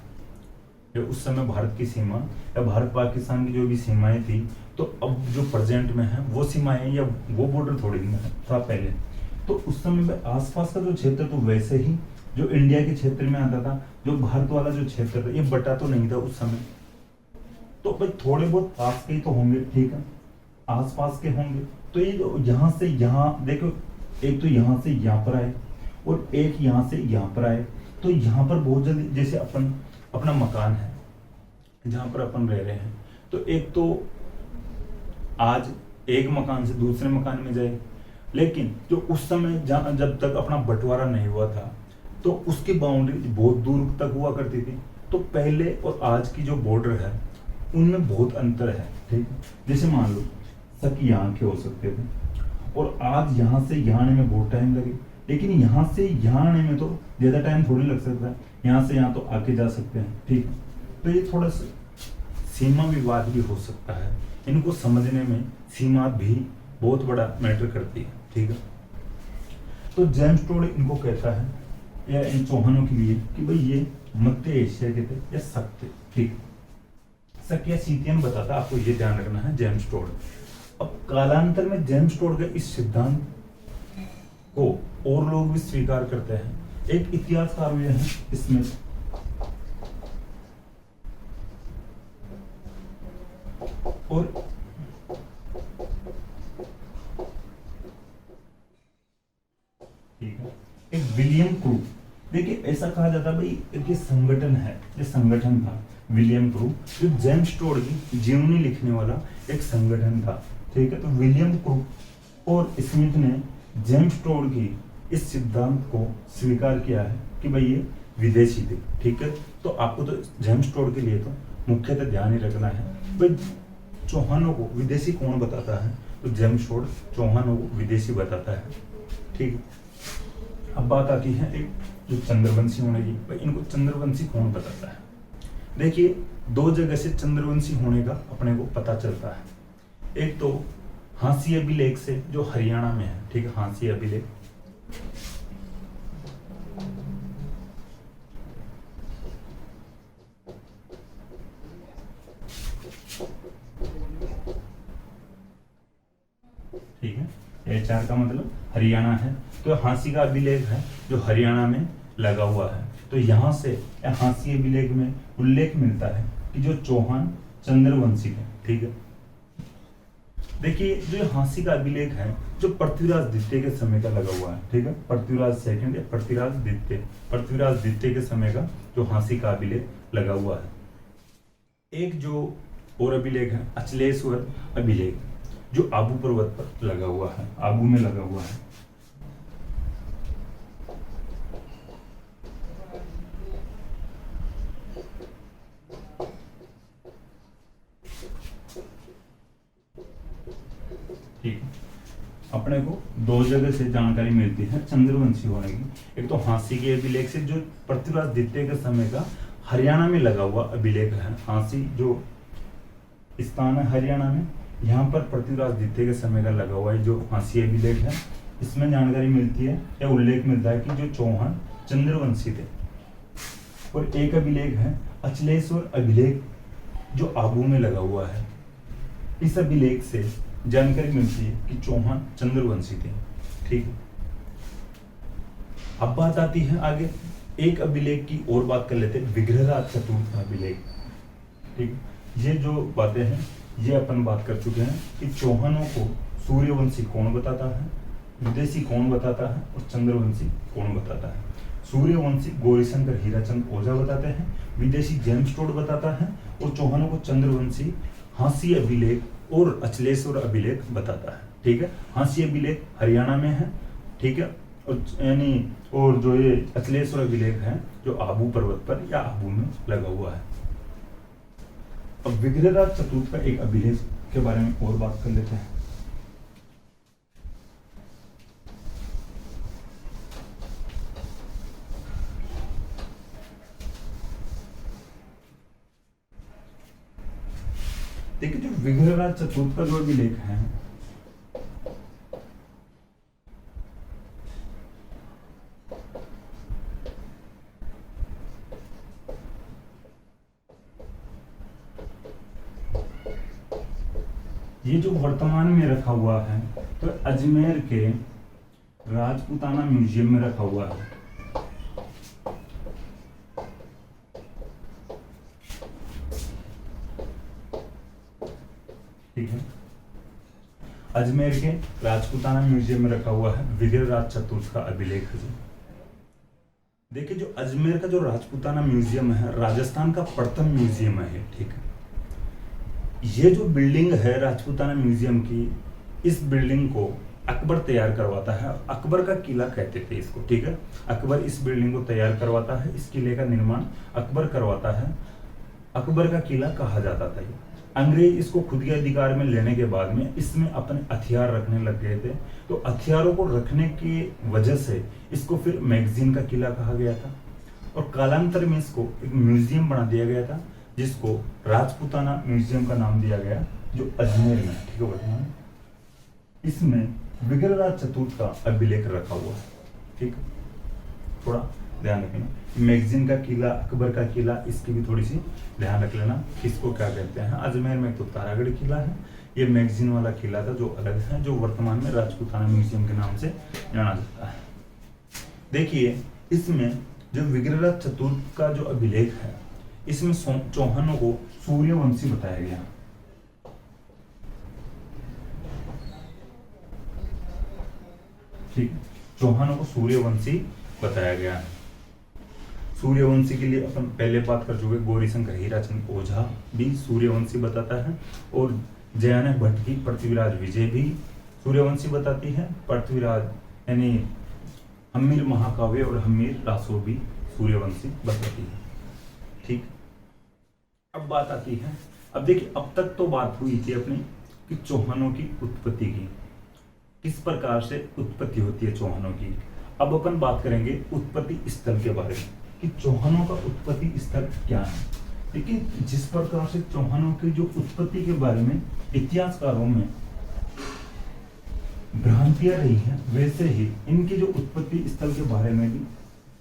या उस समय भारत की सीमा या भारत पाकिस्तान की जो भी सीमाएं थी, तो अब जो प्रेजेंट में है वो सीमाएं या वो बॉर्डर थोड़ी नहीं था पहले। तो उस समय में आसपास का जो क्षेत्र तो वैसे ही जो इंडिया के क्षेत्र में आता था, जो भारत वाला जो क्षेत्र था ये बटा तो नहीं था उस समय। तो भाई थोड़े बहुत पास के ही तो होंगे, ठीक है, आसपास के होंगे। तो ये जो यहाँ से यहाँ देखो, एक तो यहाँ से यहाँ पर आए और एक यहाँ से यहाँ पर आए, तो यहाँ पर बहुत जल्दी जैसे अपन अपना मकान है जहाँ पर अपन रह रहे हैं, तो एक तो आज एक मकान से दूसरे मकान में जाए, लेकिन जो उस समय जब तक अपना बंटवारा नहीं हुआ था, तो उसकी बाउंड्री बहुत दूर तक हुआ करती थी। तो पहले और आज की जो बॉर्डर है उनमें बहुत अंतर है, ठीक है। जैसे मान लो सक यहाँ के हो सकते थे और आज यहाँ से यहाँ आने में बहुत टाइम लगे, लेकिन यहाँ से यहाँ आने में तो ज्यादा टाइम थोड़ी लग सकता है, यहाँ से यहाँ तो आके जा सकते हैं, ठीक है। तो ये थोड़ा सा सीमा विवाद भी हो सकता है, इनको समझने में सीमा भी बहुत बड़ा मैटर करती है, ठीक है। तो जेम्स टोड इनको कहता है या इन चौहानों के लिए कि भाई ये मध्य एशिया के थे या शक थे, ठीक। शक या सीथियन बताता, आपको ये ध्यान रखना है जेम्स टोड। अब कालांतर में जेम्स टोड के इस सिद्धांत को और लोग भी स्वीकार करते हैं। एक इतिहासकार हुए हैं इसमें और ठीक है, एक विलियम क्रू। देखिए ऐसा कहा जाता है भाई एक ये संगठन है, ये संगठन था विलियम क्रू, जो जेम्स टोड की जीवनी लिखने वाला एक संगठन था, ठीक है। तो विलियम क्रू और स्मिथ ने जेम्स टोड की इस सिद्धांत को स्वीकार किया है कि भाई ये विदेशी थे, ठीक है। तो आपको तो जेम्स टोड के लिए तो मुख्यतः ध्यान ही रखना है भाई चौहानों को विदेशी कौन बताता है, तो जेम्स टोड चौहानों को विदेशी बताता है, ठीक है। अब बात आती है एक जो चंद्रवंशी होने की, भाई इनको चंद्रवंशी कौन बताता है। देखिए दो जगह से चंद्रवंशी होने का अपने को पता चलता है। एक तो हांसी अभिलेख से जो हरियाणा में है, ठीक है, हांसी अभिलेख। ठीक है, HR का मतलब हरियाणा है, तो हांसी का अभिलेख है जो हरियाणा में लगा हुआ है। तो यहाँ से हांसी अभिलेख में उल्लेख मिलता है कि जो चौहान चंद्रवंशी है, ठीक है। देखिए जो हांसी का अभिलेख है जो पृथ्वीराज द्वितीय के समय का लगा हुआ है, ठीक है, पृथ्वीराज सेकंड या पृथ्वीराज द्वितीय के समय का जो हांसी का अभिलेख लगा हुआ है। एक जो और अभिलेख है अचलेश्वर अभिलेख, जो आबू पर्वत पर लगा हुआ है, आबू में लगा हुआ है। अपने को दो जगह से जानकारी मिलती है चंद्रवंशी होने की। एक तो हाँसी के अभिलेख से, जो पृथ्वीराज द्वितीय के समय का हरियाणा में लगा हुआ अभिलेख है। हाँसी जो स्थान है हरियाणा में, यहाँ पर पृथ्वीराज द्वितीय के समय का लगा हुआ है जो हाँसी अभिलेख है। इसमें जानकारी मिलती है या उल्लेख मिलता है कि जो चौहान चंद्रवंशी थे। और एक अभिलेख है अचलेश्वर अभिलेख जो आबू में लगा हुआ है। इस अभिलेख से जानकारी मिलती है कि चौहान चंद्रवंशी थे। ठीक है, अब बात आती है आगे एक अभिलेख की और बात कर लेते हैं, विग्रहराज चतुर्थ अभिलेख। ठीक, ये जो बातें हैं ये अपन बात कर चुके हैं कि चौहानों को सूर्यवंशी कौन बताता है, विदेशी कौन बताता है और चंद्रवंशी कौन बताता है। सूर्यवंशी गौरीशंकर हीराचंद ओझा बताते हैं, विदेशी जेम्स टोड बताता है और चौहानों को चंद्रवंशी हाँसी अभिलेख और अचलेश्वर अभिलेख बताता है। ठीक है, हाँसी अभिलेख हरियाणा में है। ठीक है, और यानी और जो ये अचलेश्वर अभिलेख है जो आबू पर्वत पर या आबू में लगा हुआ है। अब विग्रहराज चतुर्थ का एक अभिलेख के बारे में और बात कर लेते हैं। देखिए, जो विग्रहराज चतुर्थ का जो अभिलेख है ये जो वर्तमान में रखा हुआ है तो अजमेर के राजपूताना म्यूजियम में रखा हुआ है। ठीक है, अजमेर के राजपूताना म्यूजियम में रखा हुआ है विग्रहराज चतुर्थ का अभिलेख। देखिए, जो अजमेर का जो राजपूताना म्यूजियम है राजस्थान का प्रथम म्यूजियम है। ठीक है, ये जो बिल्डिंग है राजपूताना म्यूजियम की, इस बिल्डिंग को अकबर तैयार करवाता है। अकबर का किला कहते थे इसको। ठीक है, अकबर इस बिल्डिंग को तैयार करवाता है, इस किले का निर्माण अकबर करवाता है। अकबर का किला कहा जाता था ये। अंग्रेज इसको खुद के अधिकार में लेने के बाद में इसमें अपने हथियार रखने लग गए थे, तो हथियारों को रखने की वजह से इसको फिर मैगजीन का किला कहा गया था और कालांतर में इसको एक म्यूजियम बना दिया गया था जिसको राजपूताना म्यूजियम का नाम दिया गया, जो अजमेर में। ठीक है, वर्तमान इसमें विग्रहराज चतुर्थ का अभिलेख रखा हुआ है। ठीक, थोड़ा ध्यान रखना, मैगजीन का किला, अकबर का किला, इसकी भी थोड़ी सी ध्यान रख लेना किसको क्या कहते हैं। अजमेर में तो तारागढ़ किला है, ये मैगजीन वाला किला था जो अलग है, जो वर्तमान में राजपूताना म्यूजियम के नाम से जाना जाता है। देखिए, इसमें जो विग्रहराज चतुर्थ का जो अभिलेख है इसमें चौहानों को सूर्यवंशी बताया गया। ठीक, चौहानों को सूर्यवंशी बताया गया। सूर्यवंशी के लिए अपन पहले बात कर चुके, गौरीशंकर हीराचंद ओझा भी सूर्यवंशी बताता है और जयान भट्ट की पृथ्वीराज विजय भी सूर्यवंशी बताती है। पृथ्वीराज यानी हम्मीर महाकाव्य और हम्मीर रासो भी सूर्यवंशी बताती है। ठीक, अब बात आती है, अब देखिए, अब तक तो बात हुई थी अपनी कि चौहानों की उत्पत्ति की, किस प्रकार से उत्पत्ति होती है चौहानों की। अब अपन बात करेंगे उत्पत्ति स्थल के बारे में कि चौहानों का उत्पत्ति स्थल क्या है। लेकिन जिस प्रकार से चौहानों की जो उत्पत्ति के बारे में इतिहासकारों में भ्रांतियां रही हैं, वैसे ही इनकी जो उत्पत्ति स्थल के बारे में भी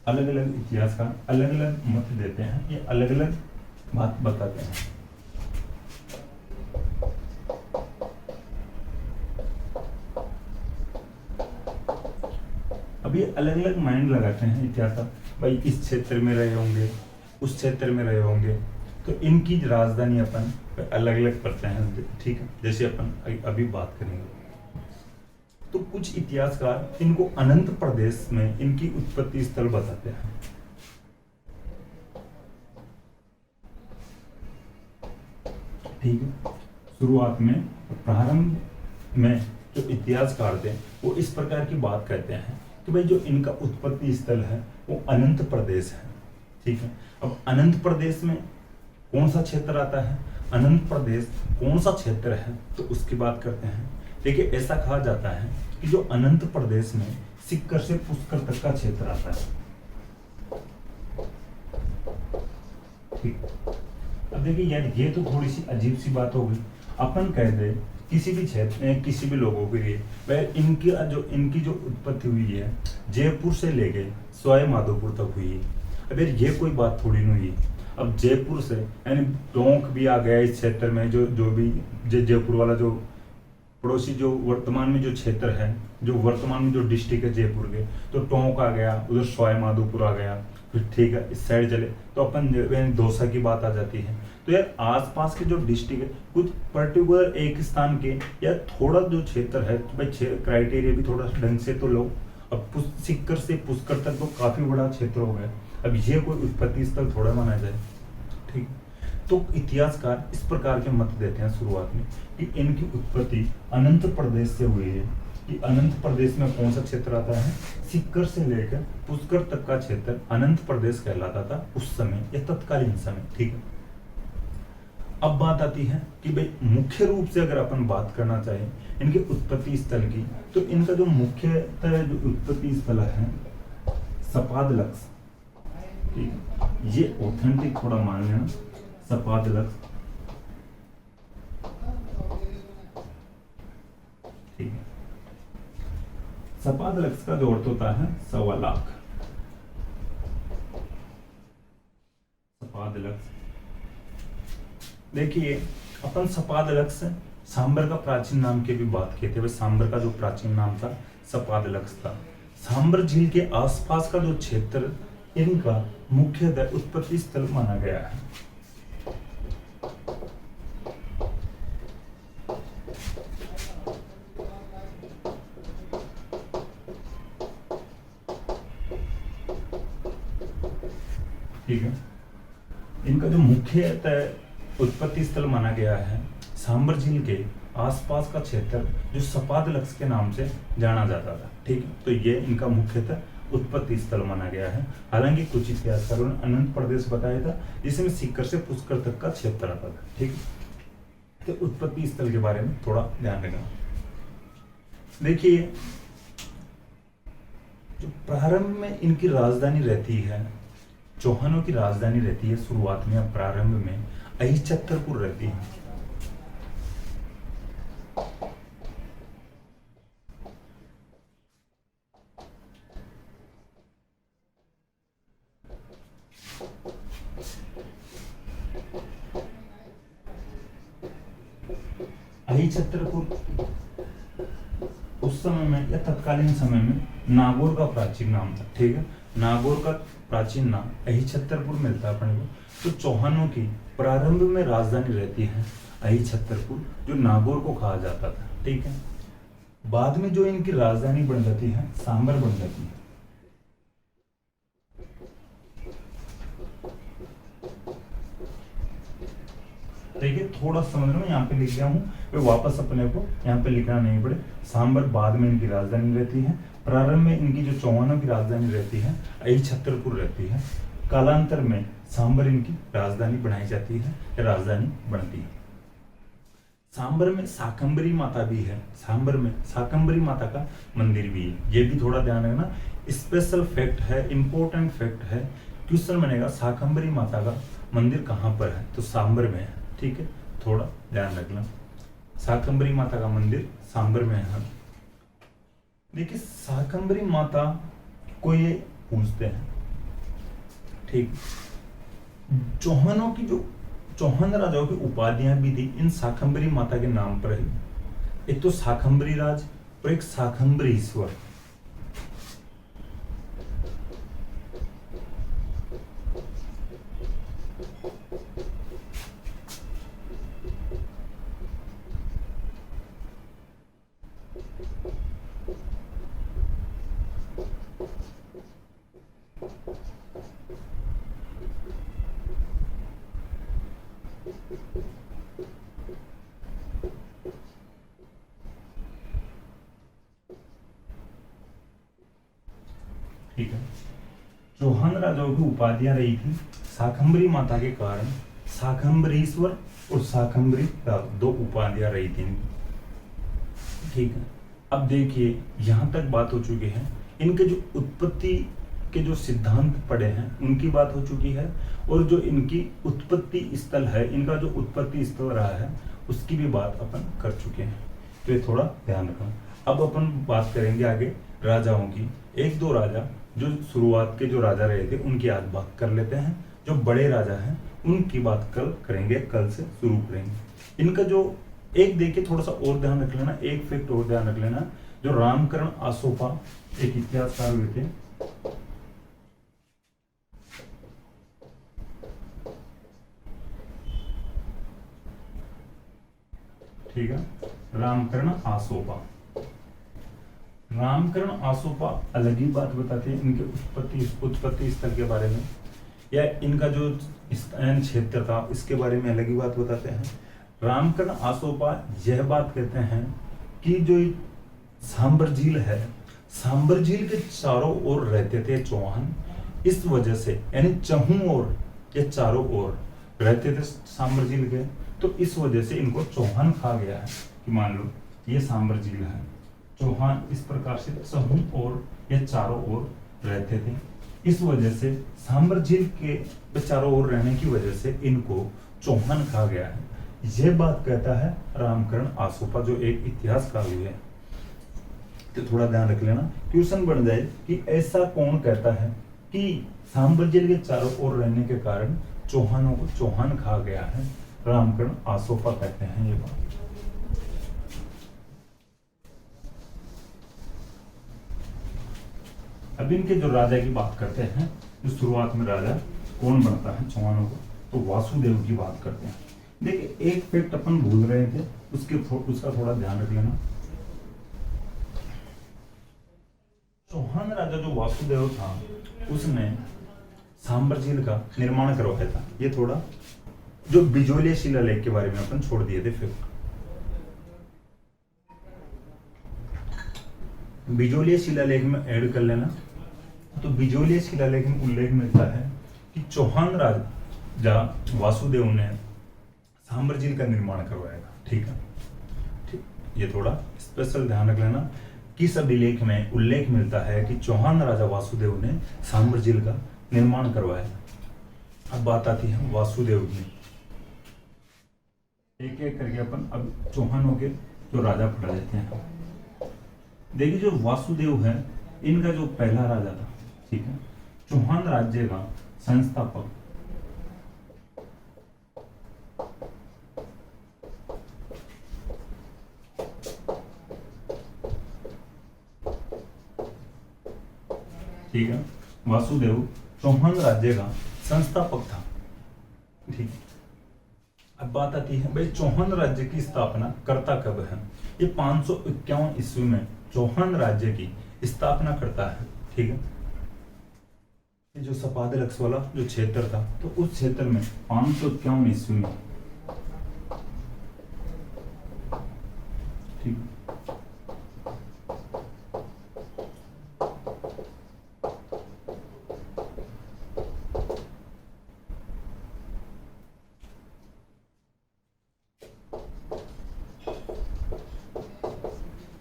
अलग अलग इतिहासकार अलग अलग मत देते हैं, ये अलग अलग बात बताते हैं। अब ये अलग अलग माइंड लगाते हैं इतिहासकार, भाई इस क्षेत्र में रहे होंगे, उस क्षेत्र में रहे होंगे, तो इनकी राजधानी अपन अलग अलग करते हैं। ठीक है, जैसे अपन अभी बात करेंगे, तो कुछ इतिहासकार इनको अनंत प्रदेश में इनकी उत्पत्ति स्थल बताते हैं। ठीक है, शुरुआत में प्रारंभ में जो इतिहासकार थे वो इस प्रकार की बात कहते हैं कि भाई जो इनका उत्पत्ति स्थल है वो अनंत प्रदेश है। ठीक है, अब अनंत प्रदेश में कौन सा क्षेत्र आता है, अनंत प्रदेश कौन सा क्षेत्र है, तो उसकी बात करते हैं। देखिए ऐसा कहा जाता है कि जो अनंत प्रदेश में सिक्कर से पुष्कर तक का क्षेत्र आता है, ठीक। अब देखिए यार ये तो थोड़ी सी अजीब सी बात हो गई। अपन कह दे किसी भी क्षेत्र में किसी भी लोगों के लिए वह इनकी जो उत्पत्ति हुई है जयपुर से लेके सवाई माधोपुर तक हुई है। अब यार ये कोई बात थोड़ी नहीं हुई। अब जयपुर से यानी टोंक भी आ गया इस क्षेत्र में, जो भी जयपुर वाला जो पड़ोसी जो वर्तमान में जो क्षेत्र है, जो वर्तमान में जो डिस्ट्रिक्ट है जयपुर के, तो टोंक आ गया, उधर सवाई माधोपुर आ गया, फिर ठीक है इस साइड चले तो अपन दौसा की बात आ जाती है। तो यार आसपास के जो डिस्ट्रिक्ट है कुछ पर्टिकुलर एक स्थान के या थोड़ा जो क्षेत्र है तो भाई क्राइटेरिया भी थोड़ा ढंग से तो लो। अब सिक्कर से पुष्कर तक तो काफी बड़ा क्षेत्र हो गया। अब ये कोई उत्पत्ति स्थल थोड़ा माना जाए, ठीक। तो इतिहासकार इस प्रकार के मत देते हैं शुरुआत में कि इनकी उत्पत्ति अनंत प्रदेश से हुई है। कि अनंत प्रदेश में कौन सा क्षेत्र आता है, सिक्कर से लेकर पुष्कर तक का क्षेत्र अनंत प्रदेश कहलाता था उस समय या तत्कालीन समय, ठीक है। अब बात आती है कि भाई मुख्य रूप से अगर अपन बात करना चाहें इनके उत्पत्ति स्थल की, तो इनका जो मुख्यतः जो उत्पत्ति स्थल है सपादलक्स, ठीक है। ये ऑथेंटिक थोड़ा मान लेना, सपादलक्स, ठीक है। सपादलक्स का जो अर्थ होता है 1.25 लाख। सपादलक्स देखिए अपन सपादलक्स सांबर का प्राचीन नाम की भी बात की थी। सांबर का जो प्राचीन नाम था सपादलक्स था। सांबर झील के आसपास का जो क्षेत्र इनका मुख्यतः उत्पत्ति स्थल माना गया है। ठीक है, इनका जो मुख्यतः उत्पत्ति स्थल माना गया है सांबर झील के आसपास का क्षेत्र जो सपादलक्स के नाम से जाना जाता था, ठीक है। तो ये इनका मुख्यतः उत्पत्ति स्थल माना गया है। हालांकि कुछ इतिहासकारों ने अनंत प्रदेश बताया था जिसमें सिक्कर से पुष्कर तक का क्षेत्र आता था, ठीक है। तो उत्पत्ति स्थल के बारे में थोड़ा ध्यान रखना। देखिए जो प्रारंभ में इनकी राजधानी रहती है, चौहानों की राजधानी रहती है शुरुआत में, प्रारंभ में अहिछत्रपुर रहती है। अहिछत्रपुर उस समय में या तत्कालीन समय में नागौर का प्राचीन नाम था, ठीक है। नागौर का प्राचीन नाम अहिछत्रपुर मिलता है अपने को। तो चौहानों की प्रारंभ में राजधानी रहती है अहिछत्रपुर, जो नागौर को कहा जाता था, ठीक है। बाद में जो इनकी राजधानी बन जाती है सांबर बन जाती है। ठीक है, थोड़ा समझ लो, यहाँ पे लिख गया हूँ, फिर वापस अपने को यहाँ पे लिखना नहीं पड़े। सांबर बाद में इनकी राजधानी रहती है, प्रारंभ में इनकी जो चौहानों की राजधानी रहती है अहिछत्रपुर रहती है। कालांतर में सांबर इनकी राजधानी बनाई जाती है, राजधानी बनती है। सांबर में शाकंभरी माता भी है, सांबर में शाकंभरी माता का मंदिर भी है। ये भी थोड़ा ध्यान रखना, स्पेशल फैक्ट है, इंपॉर्टेंट फैक्ट है। क्वेश्चन बनेगा शाकंभरी माता का मंदिर कहाँ पर है, तो सांबर में है, ठीक है। थोड़ा ध्यान रखना, शाकंभरी माता का मंदिर सांबर में है। देखिए शाकंभरी माता को ये पूजते हैं, ठीक। चौहानों की जो चौहान राजाओं की उपाधियां भी थी इन शाकंभरी माता के नाम पर ही। एक तो शाकंभरी राज और एक शाकंभरी ईश्वर। ठीक है, चौहान राजाओं की उपाधियां रही थी शाकंभरी माता के कारण शाकंभरीश्वर और शाकंभरी राज, दो उपाधियां रही थी। ठीक है। अब देखिए यहां तक बात हो चुकी है, इनके जो उत्पत्ति के जो सिद्धांत पड़े हैं उनकी बात हो चुकी है, और जो इनकी उत्पत्ति स्थल है, इनका जो उत्पत्ति स्थल रहा है उसकी भी बात अपन कर चुके हैं। तो ये थोड़ा ध्यान रखना। अब अपन बात करेंगे आगे राजाओं की। एक दो राजा जो शुरुआत के जो राजा रहे थे उनकी आज बात कर लेते हैं। जो बड़े राजा हैं उनकी बात कल करेंगे, कल से शुरू करेंगे। इनका जो एक देखिए थोड़ा सा और ध्यान रख लेना, एक फैक्ट और ध्यान रख लेना। जो रामकरण आसोपा एक इतिहासकार हुए थे, ठीक है। रामकरण आसोपा, रामकरण आसोपा अलग ही बात बताते हैं इनके उत्पत्ति स्थल के बारे में, या इनका जो क्षेत्र था इसके बारे में अलग ही बात बताते हैं। रामकरण आसोपा यह बात कहते हैं कि जो सांबर झील है, सांबर झील के चारों ओर रहते थे चौहान, इस वजह से यानी चहुं ओर या चारों ओर रहते थे सांबर झील के, तो इस वजह से इनको चौहान कहा गया है। कि मान लो ये सांबर झील है, चौहान इस प्रकार से चहुं ओर या चारों ओर रहते थे, इस वजह से सांबर झील के चारों ओर रहने की वजह से इनको चौहान कहा गया है। यह बात कहता है रामकरण आसोपा, जो एक इतिहासकार हुए हैं। तो थोड़ा ध्यान रख लेना, क्वेश्चन बन जाए कि ऐसा कौन कहता है कि सांबर झील के चारों ओर रहने के कारण चौहानों को चौहान कहा गया है। रामकरण आसोपा कहते हैं ये बात। अब इनके जो राजा की बात करते हैं, जो शुरुआत में राजा कौन बनता है चौहानों को, तो वासुदेव की बात करते हैं। देखिए एक फैक्ट अपन भूल रहे थे, उसका थोड़ा ध्यान रख लेना। चौहान राजा जो वासुदेव था उसने सांबर झील का निर्माण करवाया था। ये थोड़ा जो बिजोलिया शिलालेख के बारे में अपन छोड़ दिए थे फैक्ट, बिजोलिया शिलालेख में ऐड कर लेना। तो बिजोलिया शिलालेख में उल्लेख मिलता है कि चौहान राजा वासुदेव ने सांबर झील का निर्माण करवाया था। ठीक है, ठीक, ये थोड़ा स्पेशल ध्यान रख लेना। किस अभिलेख में उल्लेख मिलता है कि चौहान राजा वासुदेव ने सांबर झील का निर्माण करवाया। अब बात आती है वासुदेव की, एक एक करके अपन अब चौहानों के जो राजा पढ़ लेते हैं। देखिए जो वासुदेव है इनका जो पहला राजा था, ठीक है, चौहान राज्य का संस्थापक, ठीक है, वासुदेव चौहान राज्य का संस्थापक था। ठीक, अब बात आती है भाई चौहान राज्य की स्थापना करता कब है। ये 551 ईस्वी में चौहान राज्य की स्थापना करता है। ठीक है, ये जो सपादलक्स वाला जो क्षेत्र था, तो उस क्षेत्र में 551 ईस्वी में, ठीक,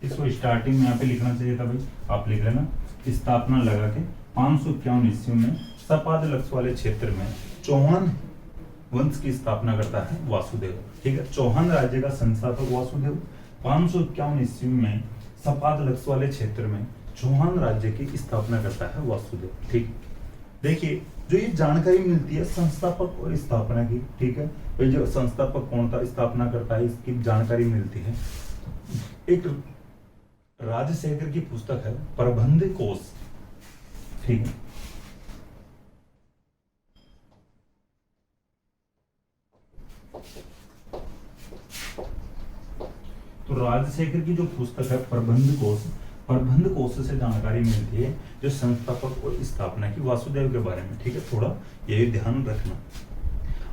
इसको स्टार्टिंग में यहाँ पे लिखना चाहिए था भाई, आप लिख लेना। स्थापना लगा के 551 ईस्वी में सपादलक्स वाले क्षेत्र में चौहान वंश की स्थापना करता है वासुदेव। ठीक है, चौहान राज्य का संस्थापक वासुदेव, 551 ईस्वी में सपादलक्स वाले क्षेत्र में चौहान राज्य की स्थापना करता है वासुदेव। ठीक, देखिए जो ये जानकारी मिलती है संस्थापक और स्थापना की, ठीक है, भाई जो संस्थापक कौन था, स्थापना करता है, इसकी जानकारी मिलती है। एक राजशेखर की पुस्तक है प्रबंध कोश, ठीक है, तो राजशेखर की जो पुस्तक है प्रबंध कोश, प्रबंध कोश से जानकारी मिलती है जो संस्थापक और स्थापना की वासुदेव के बारे में। ठीक है, थोड़ा यही ध्यान रखना।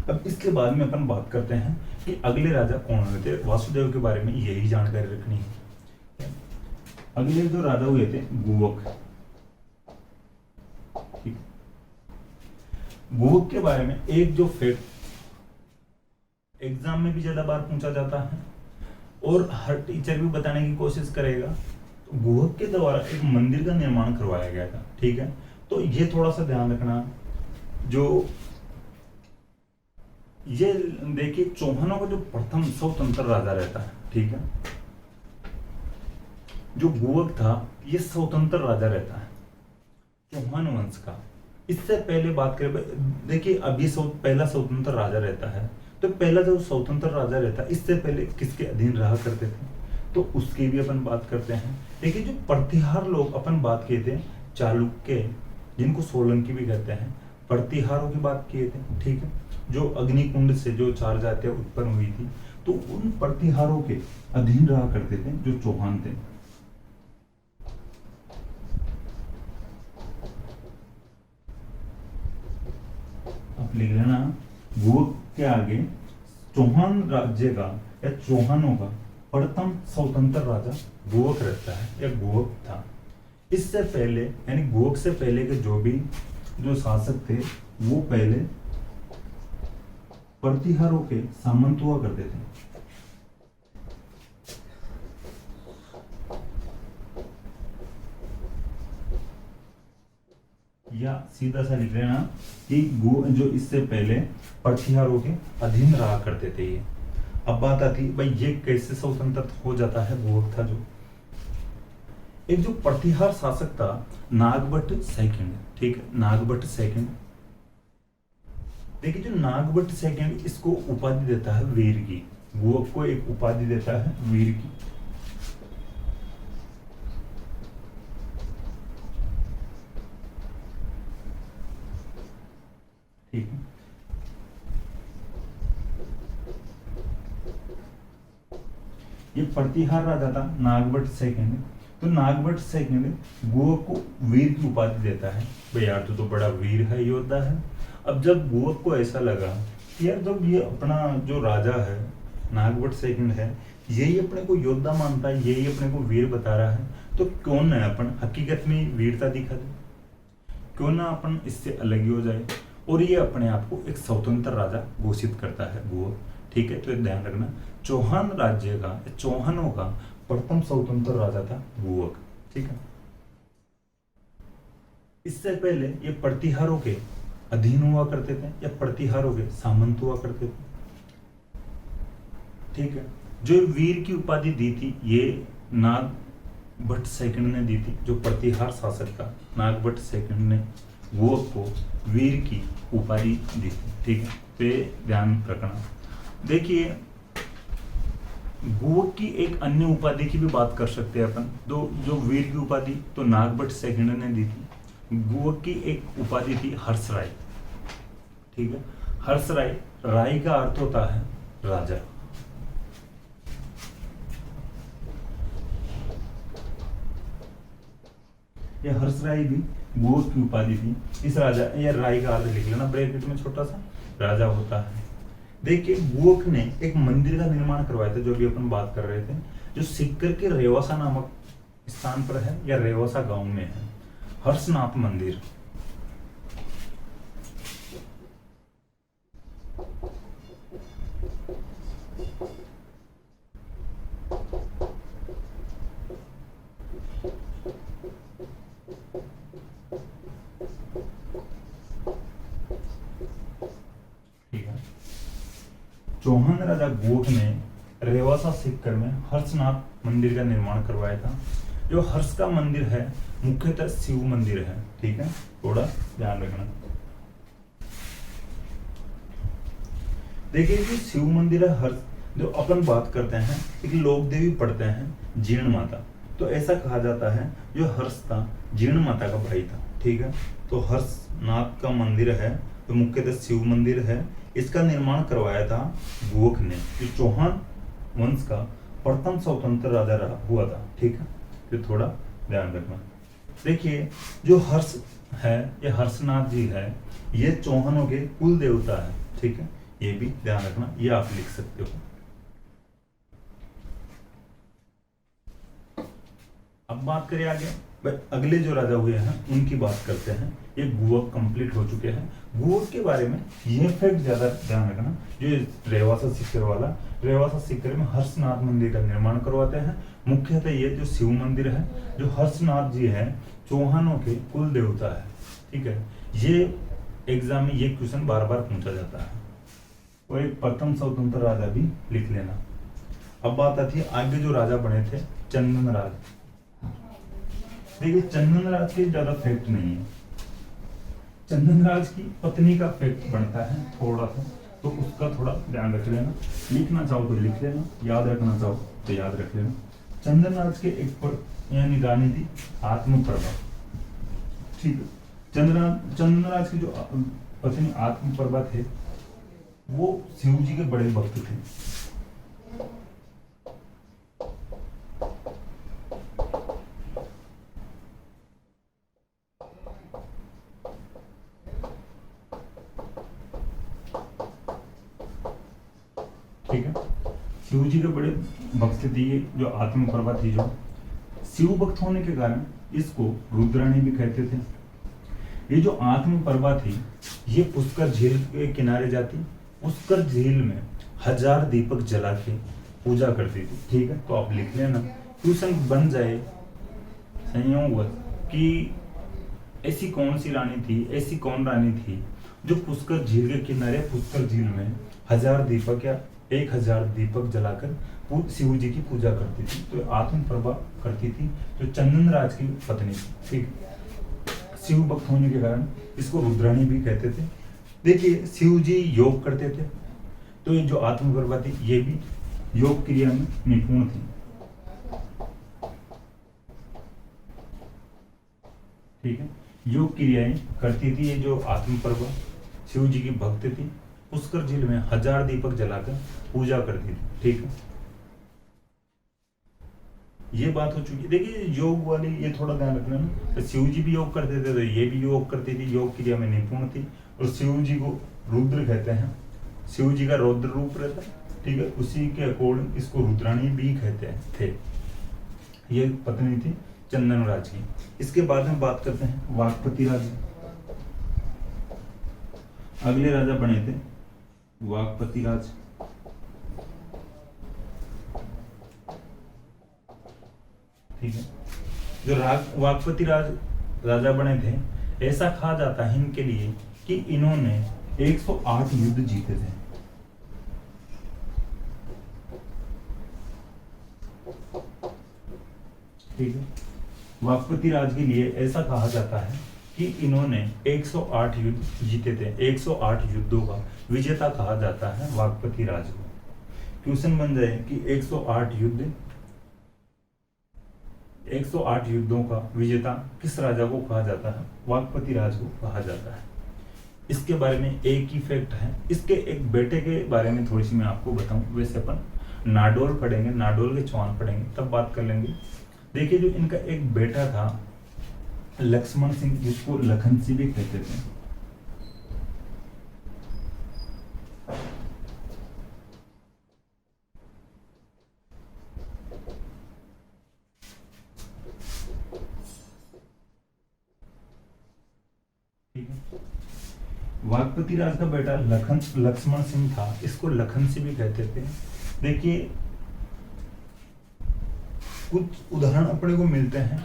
अब इसके बाद में अपन बात करते हैं कि अगले राजा कौन हुए थे। वासुदेव के बारे में यही जानकारी रखनी है। अगले जो राजा हुए थे गुवक, ठीक, गुवक के बारे में एक जो फैक्ट एग्जाम में भी ज्यादा बार पूछा जाता है और हर टीचर भी बताने की कोशिश करेगा। तो गुहक के द्वारा एक मंदिर का निर्माण करवाया गया था, ठीक है। तो ये थोड़ा सा ध्यान रखना। जो ये देखिए, चौहानों का जो प्रथम स्वतंत्र राजा रहता है, ठीक है, जो गुहक था ये स्वतंत्र राजा रहता है चौहान वंश का। इससे पहले बात करें, देखिए अभी पहला स्वतंत्र राजा रहता है, तो पहला जो स्वतंत्र राजा रहता है इससे पहले किसके अधीन रहा करते थे, तो उसकी भी अपन बात करते हैं। देखिए जो प्रतिहार लोग अपन बात किए थे, चालुक्य जिनको सोलंकी भी कहते हैं, प्रतिहारों की बात किए थे, ठीक है, जो अग्निकुंड से जो 4 जातियां उत्पन्न हुई थी, तो उन प्रतिहारों के अधीन रहा करते थे जो चौहान थे। अब लिख लेना, गुहक के आगे चौहान राज्य का या चौहानों का प्रथम स्वतंत्र राजा गुहक रहता है या गुहक था। इससे पहले यानी गुहक से पहले के जो शासक थे वो पहले प्रतिहारों के सामंत हुआ करते थे। या सीधा सा लिख लेना कि जो इससे पहले प्रतिहारों के अधीन रहा करते थे ये। अब बात आती है भाई ये कैसे स्वतंत्र हो जाता है, गुहक था जो एक जो प्रतिहार शासक था नागभट्ट सेकंड, ठीक है, नागभट्ट सेकंड। देखिए जो नागभट्ट सेकंड इसको उपाधि देता है वीर की, गुहक को एक उपाधि देता है वीर की। ठीक है, ये प्रतिहार राजा था नागभट्ट सेकंड। तो नागभट्ट सेकंड गुहक को वीर की उपाधि देता है, भाई यार तू तो बड़ा वीर है, योद्धा है। अब जब गुहक को ऐसा लगा कि यार जब ये अपना जो राजा है नागभट्ट सेकंड है, यही अपने को योद्धा मानता है, यही अपने को वीर बता रहा है, तो क्यों ना अपन हकीकत में वीरता दिखा दे, क्यों ना अपन इससे अलग ही हो जाए। और ये अपने आप को एक स्वतंत्र राजा घोषित करता है गुहक, ठीक है। तो ध्यान रखना, चौहान राज्य का, चौहानों का प्रथम स्वतंत्र राजा था गुहक, ठीक है। इससे पहले ये प्रतिहारों के अधीन हुआ करते थे या प्रतिहारों के सामंत हुआ करते थे, ठीक है। जो वीर की उपाधि दी थी ये नागभट्ट सेकंड ने दी थी, जो प्रतिहार शासक था नागभट्ट सेकंड ने गुहक को वीर की उपाधि दी थी, ठीक है। तो ये ध्यान रखना। देखिए गुहक की एक अन्य उपाधि की भी बात कर सकते हैं अपन, जो वीर की उपाधि तो नागभट्ट सेकंड ने दी थी। गुहक की एक उपाधि थी हर्षराय, ठीक है। हर्षराय, राय का अर्थ होता है राजा। यह हर्षराय भी गुहक की उपाधि थी। इस राजा, यह राय का अर्थ लिख लेना ब्रैकेट में छोटा सा, राजा होता है। देखिए गुहक ने एक मंदिर का निर्माण करवाया था, जो भी अपन बात कर रहे थे, जो सीकर के रेवासा नामक स्थान पर है या रेवासा गांव में है, हर्षनाथ मंदिर। चौहान राजा गुहक ने रेवासा सीकर में हर्षनाथ मंदिर का निर्माण करवाया था। जो हर्ष का मंदिर है मुख्यतः शिव मंदिर है, ठीक है, थोड़ा ध्यान रखना। देखिए जो शिव मंदिर है हर्ष, जो अपन बात करते हैं एक लोक देवी पढ़ते हैं जीर्ण माता, तो ऐसा कहा जाता है जो हर्ष था जीर्ण माता का भाई था, ठीक है। तो हर्षनाथ का मंदिर है तो मुख्यतः शिव मंदिर है, इसका निर्माण करवाया था गुहक ने, जो चौहान वंश का प्रथम स्वतंत्र राजा रहा हुआ था, ठीक है। तो थोड़ा ध्यान रखना। देखिए जो हर्ष है, ये हर्षनाथ जी है, ये चौहानों के कुल देवता है, ठीक है, ये भी ध्यान रखना, ये आप लिख सकते हो। अब बात करें आगे अगले जो राजा हुए हैं उनकी बात करते हैं। ये गुवक कंप्लीट हो चुके हैं। गुवक के बारे में ये फैक्ट ज्यादा ध्यान रखना, जो रेवासा सीकर वाला, रेवासा सीकर में हर्षनाथ मंदिर का निर्माण करवाते हैं। मुख्यतः ये जो शिव मंदिर है, जो हर्षनाथ जी है, चौहानों के कुल देवता है। ठीक है, ये एग्जाम में ये क्वेश्चन बार बार पूछा जाता है। और एक प्रथम स्वतंत्र राजा भी लिख लेना। अब बात आती है आगे जो राजा बने थे, चंदन राज। देखिए चंदन राज के ज्यादा फैक्ट नहीं है, चंदन राज की पत्नी का फैक्ट बनता है थोड़ा सा, तो उसका थोड़ा ध्यान रख लेना। लिखना चाहो तो लिख लेना, याद रखना चाहो तो याद रख लेना। चंदन राज के एक पर यानी रानी थी आत्मप्रभा। ठीक है, चंदन राज की जो पत्नी आत्मप्रभा थे, वो शिव जी के बड़े भक्त थे। ठीक है, शिव जी के बड़े भक्त थे ये जो आत्मप्रभा थी। जो शिव भक्त होने के कारण इसको रुद्राणी भी कहते थे। ये जो आत्मप्रभा थी, ये पुष्कर झील के किनारे जाती, पुष्कर झील में 1000 दीपक जला के पूजा करती थी। ठीक है, तो आप लिख लेना, क्वेश्चन बन जाए संयोग कि ऐसी कौन सी रानी थी, ऐसी कौन रानी थी जो पुष्कर झील के किनारे, पुष्कर झील में 1000 दीपक या 1000 दीपक जलाकर शिव जी की पूजा करती थी। तो आत्मप्रभा करती थी, जो चंदन राज की पत्नी थी। ठीक, शिव भक्त होने के कारण इसको रुद्राणी भी कहते थे। देखिए शिव जी योग करते थे, तो ये जो आत्मप्रभा थी ये भी योग क्रिया में निपुण थी। ठीक है, योग क्रियाएं करती थी ये जो आत्मप्रभा, शिव जी की भक्त थी। पुष्कर झील में 1000 दीपक जलाकर पूजा करती थी। ठीक है, ये बात हो चुकी है। देखिए योग वाली ये थोड़ा ध्यान रखना ना, तो शिव जी भी योग करते थे, तो ये भी योग करती थी, योग क्रिया में निपुण थी। और शिव जी को रुद्र कहते हैं, शिव जी का रौद्र रूप रहता है। ठीक है, उसी के अकॉर्डिंग इसको रुद्राणी भी कहते थे। ये पत्नी थी चंदन राज की। इसके बाद हम बात करते हैं वाकपति राजा। अगले राजा बने थे वाकपति राज। ठीक है, जो वाकपति राजा बने थे, ऐसा कहा जाता है इनके लिए कि इन्होंने 108 युद्ध जीते थे। ठीक है, वाकपति राज के लिए ऐसा कहा जाता है कि इन्होंने 108 युद्ध जीते थे। 108 युद्धों का विजेता कहा जाता है वाकपति राज को। क्वेश्चन बन जाए कि 108 युद्धों का विजेता किस राजा को कहा जाता है? वाकपति राज को कहा जाता है। इसके बारे में एक ही फैक्ट है। इसके एक बेटे के बारे में थोड़ी सी मैं आपको बताऊं। वैसे अपन नाडोल पढ़ेंगे, नाडोल के चौहान पढ़ेंगे, तब बात कर लेंगे। देखिए जो इनका एक बेटा था लक्ष्मण सिंह, जिसको लखन सिंह भी कहते थे। ठीक है, वाकपति राज का बेटा लक्ष्मण सिंह था, इसको लखन सिंह भी कहते थे। देखिए कुछ उदाहरण अपने को मिलते हैं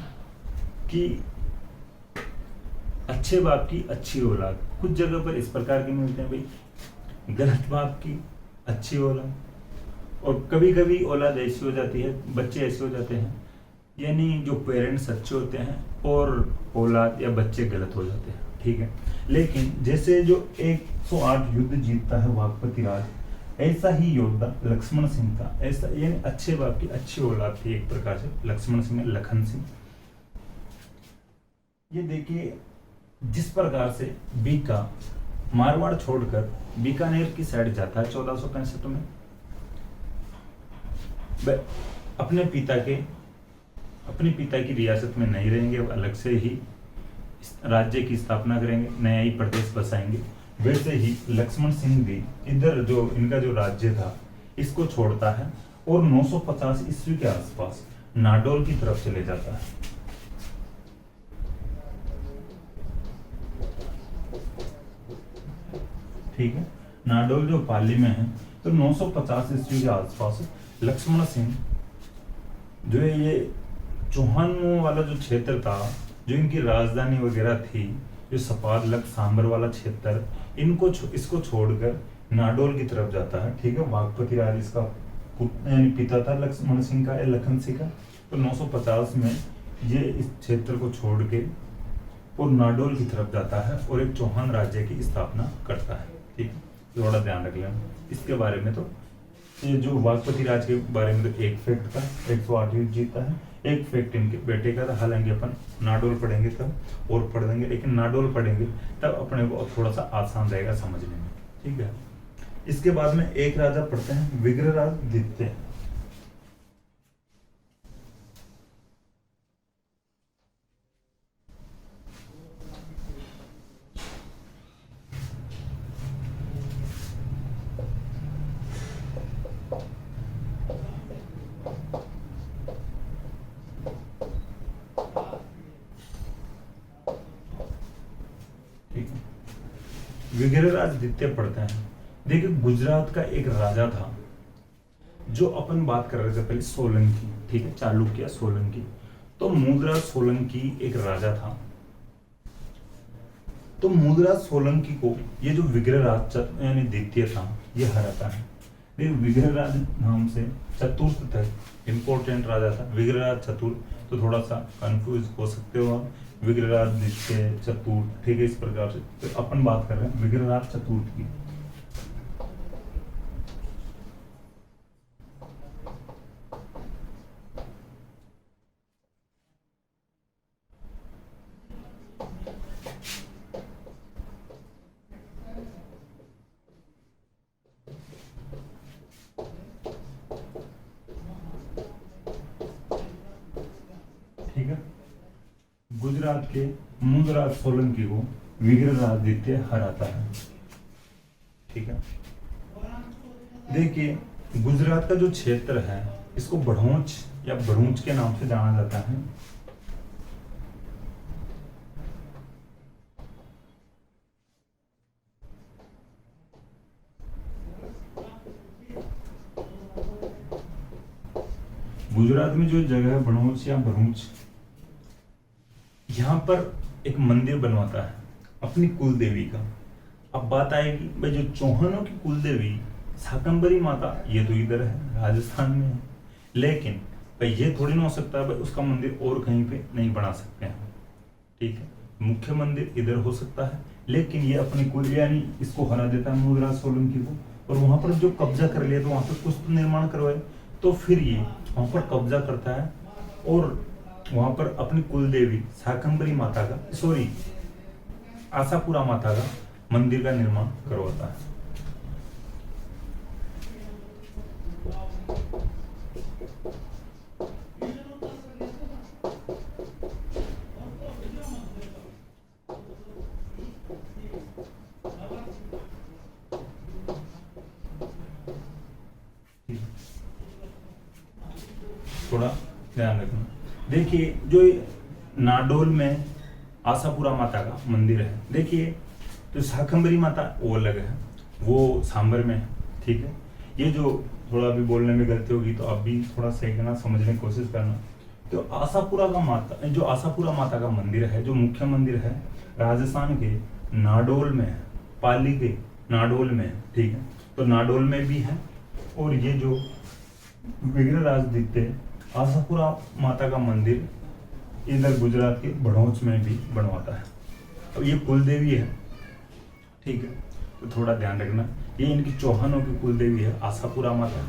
कि अच्छे बाप की अच्छी औलाद, कुछ जगह पर इस प्रकार के मिलते हैं भाई, गलत बाप की अच्छी औलाद। और कभी कभी औलाद ऐसी हो जाती है, बच्चे ऐसे हो जाते हैं, यानी जो पेरेंट्स अच्छे होते हैं और औलाद या बच्चे गलत हो जाते हैं। ठीक है, लेकिन जैसे जो 108 युद्ध जीतता है वाकपति राज, ऐसा ही योद्धा लक्ष्मण सिंह था। ऐसा यानी अच्छे बाप की अच्छी औलाद थी एक प्रकार से लक्ष्मण सिंह, लखन सिंह। ये देखिए जिस प्रकार से बीका मारवाड़ छोड़कर बीकानेर की साइड जाता है 1465 में, अपने पिता की रियासत में नहीं रहेंगे, अलग से ही राज्य की स्थापना करेंगे, नया ही प्रदेश बसाएंगे। वैसे ही लक्ष्मण सिंह भी इधर जो इनका जो राज्य था इसको छोड़ता है और 950 ईस्वी के आसपास नाडोल की तरफ चले जाता है। ठीक है। नाडोल जो पाली में है, तो 950 ईस्वी के आसपास लक्ष्मण सिंह जो है ये चौहानों वाला जो क्षेत्र था, जो इनकी राजधानी वगैरह थी, जो सपाद सांबर वाला क्षेत्र, इसको छोड़कर नाडोल की तरफ जाता है। ठीक है, वाघपति राज इसका यानी पिता था लक्ष्मण सिंह का या लखन सिंह का। तो 950 में ये इस क्षेत्र को छोड़ के और नाडोल की तरफ जाता है और एक चौहान राज्य की स्थापना करता है। ठीक है, थोड़ा ध्यान रख लेना इसके बारे में। तो ये जो वाघपति राज के बारे में तो एक फैक्ट था, 108 युद्ध जीता है। एक फैक्ट इनके बेटे का था, हालांकि अपन नाडोल पढ़ेंगे तब और पढ़ देंगे, लेकिन नाडोल पढ़ेंगे तब अपने को थोड़ा सा आसान रहेगा समझने में। ठीक है, इसके बाद में एक राजा पढ़ते हैं, विग्रहराज द्वितीय। विग्रहराज द्वितीय पढ़ते हैं। देखिए, गुजरात का एक राजा था, जो अपन बात कर रहे थे पहले सोलंकी। ठीक है, चालुक्य सोलंकी। तो मूलराज सोलंकी एक राजा था। तो मूलराज सोलंकी को ये जो विग्रहराज यानी द्वितीय था, ये हराता है। देखिए, विग्रहराज नाम से चतुर्थ तक इंपॉर्टेंट राजा था, विग्रहराज चतुर्थ। तो थोड़ा सा कंफ्यूज हो सकते हो आप, विग्रहराज द्वितीय चतुर्थ। ठीक है, इस प्रकार से तो अपन बात कर रहे हैं विग्रहराज चतुर्थ की। ठीक है, गुजरात के मूलराज सोलंकी को विग्रहराज द्वितीय हराता है। ठीक है, देखिए, गुजरात का जो क्षेत्र है इसको बड़ौच या भरूच के नाम से जाना जाता है। गुजरात में जो जगह है बड़ौच या भरूच, यहाँ पर एक मंदिर बनवाता है अपनी कुल देवी का। अब बात आएगी भाई, जो चौहानों की कुल देवी शाकंभरी माता, ये तो इधर है राजस्थान में है, लेकिन भाई ये थोड़ी ना हो सकता है भाई उसका मंदिर और कहीं पे नहीं बना सकते हैं। ठीक है, मुख्य मंदिर इधर हो सकता है, लेकिन ये अपनी कुल यानी इसको हरा देता है मूलराज सोलंकी को, और वहां पर जो कब्जा कर लिया तो वहां पर कुछ तो निर्माण करवाए, तो फिर ये वहां पर कब्जा करता है और वहां पर अपनी कुल देवी शाकंभरी माता का आशापुरा माता का मंदिर का निर्माण करवाता है। थोड़ा ध्यान रखना। देखिए, जो नाडोल में आशापुरा माता का मंदिर है, देखिए तो शाकंभरी माता वो अलग है, वो सांबर में है। ठीक है, ये जो थोड़ा अभी बोलने में गलती होगी तो आप भी थोड़ा सही करना, समझने की कोशिश करना। तो आशापुरा का माता, जो आशापुरा माता का मंदिर है, जो मुख्य मंदिर है, राजस्थान के नाडोल में है, पाली के नाडोल में है। ठीक है, तो नाडोल में भी है, और ये जो विग्रहराज द्वितीय आशापुरा माता का मंदिर इधर गुजरात के बड़ौच में भी बनवाता है। अब ये कुल देवी है। ठीक है, तो थोड़ा ध्यान रखना, ये इनकी चौहानों की कुल देवी है आशापुरा माता।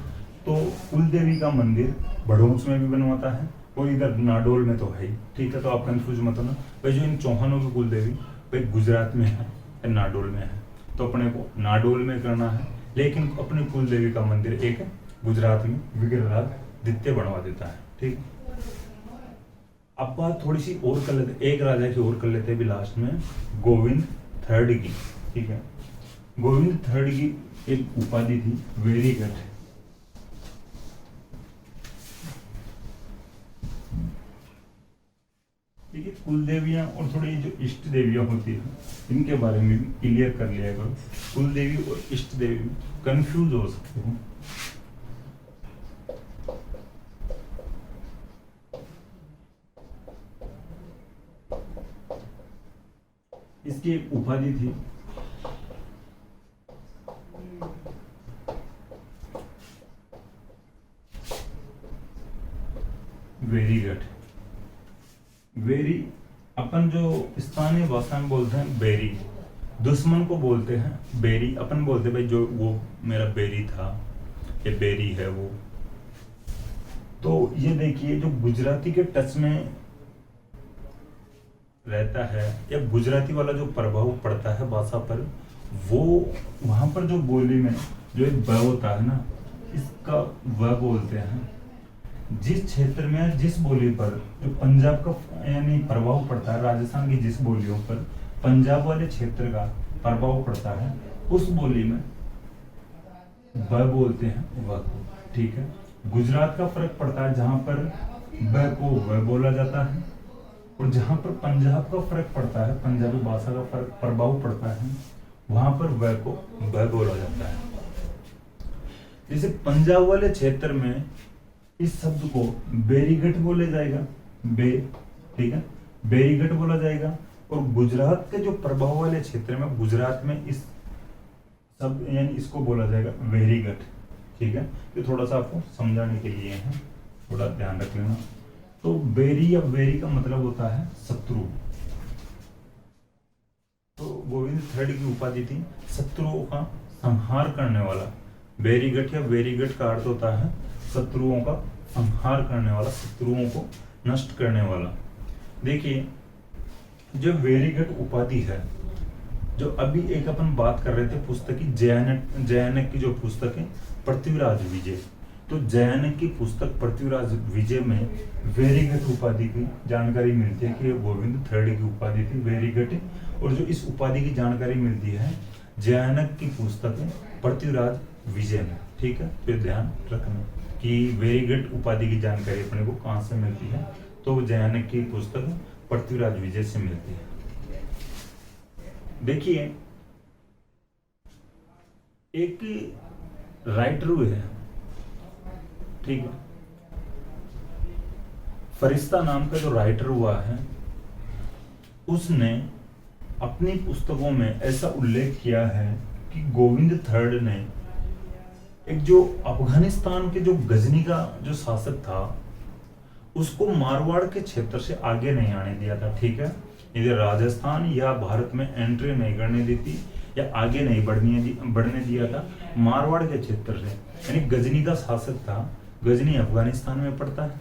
तो कुल देवी का मंदिर बड़ौच में भी बनवाता है और इधर नाडोल में तो है ही। ठीक है, तो आप कंफ्यूज मत होना भाई, जो इन चौहानों की कुल देवी भाई गुजरात में है या नाडोल में है, तो अपने को नाडोल में करना है, लेकिन अपनी कुल देवी का मंदिर एक गुजरात में विग्रहराज द्वितीय बनवा देता है। ठीक, अब बात थोड़ी सी और कर लेते, एक राजा की और कर लेते हैं भी लास्ट में, गोविंद थर्ड की। ठीक है, गोविंद थर्ड की एक उपाधि थी वेरीगढ़। देखिए, कुल देवियां और थोड़ी जो इष्ट देवियां होती है इनके बारे में भी क्लियर कर लिया करो। कुल देवी और इष्ट देवी कंफ्यूज हो सकते हो। इसकी एक उपाधि थी वेरीगढ़। वेरी अपन जो स्थानीय भाषा में बोलते हैं बेरी, दुश्मन को बोलते हैं बेरी। अपन बोलते भाई जो वो मेरा बेरी था, ये बेरी है वो। तो ये देखिए जो गुजराती के टच में रहता है या गुजराती वाला जो प्रभाव पड़ता है भाषा पर, वो वहां पर जो बोली में जो एक ब होता है ना, इसका व बोलते हैं। जिस क्षेत्र में जिस बोली पर जो पंजाब का यानी प्रभाव पड़ता है, राजस्थान की जिस बोलियों पर पंजाब वाले क्षेत्र का प्रभाव पड़ता है, उस बोली में ब बोलते हैं व को। ठीक है। गुजरात का फर्क पड़ता है जहां पर ब को व बोला जाता है, और जहां पर पंजाब का फर्क पड़ता है, पंजाबी भाषा का फर्क प्रभाव पड़ता है, वहां पर व को ब बोला जाता है। जैसे पंजाब वाले क्षेत्र में इस शब्द को बेरीगट बोले जाएगा, बे, ठीक है, बेरीगट बोला जाएगा। और गुजरात के जो प्रभाव वाले क्षेत्र में, गुजरात में इस शब्द यानी इसको बोला जाएगा वेरीगट। ठीक है। ये थोड़ा सा आपको समझाने के लिए है, थोड़ा ध्यान रख लेना। तो बेरी या वेरी का मतलब होता है शत्रु। तो गोविंद थर्ड की उपाधि थी शत्रुओं का संहार करने वाला। बेरीगट या वेरीगट का अर्थ होता है शत्रुओं का संहार करने वाला, शत्रुओं को नष्ट करने वाला। देखिए जो वेरीगट उपाधि है, जो अभी एक अपन बात कर रहे थे पुस्तक की, जयानक की जो पुस्तक है पृथ्वीराज विजय, तो जयानक की पुस्तक पृथ्वीराज विजय में वेरीगट उपाधि की जानकारी मिलती है कि गोविंद थर्ड की उपाधि थी वेरीगट। और जो इस उपाधि की जानकारी मिलती है जयानक की पुस्तक है पृथ्वीराज विजय में। ठीक है। तो ध्यान रखना कि वेरीगट उपाधि की जानकारी अपने को कहां से मिलती है, तो जयानक की पुस्तक पृथ्वीराज विजय से मिलती है। देखिए एक राइटर है, ठीक है, फरिश्ता नाम का जो राइटर हुआ है, उसने अपनी पुस्तकों में ऐसा उल्लेख किया है कि गोविंद थर्ड ने एक जो अफगानिस्तान के जो गजनी का जो शासक था, उसको मारवाड़ के क्षेत्र से आगे नहीं आने दिया था। ठीक है। इधर राजस्थान या भारत में एंट्री नहीं करने दी थी या आगे नहीं बढ़ने दिया था मारवाड़ के क्षेत्र से। यानी गजनी का शासक था, गजनी अफगानिस्तान में पड़ता है,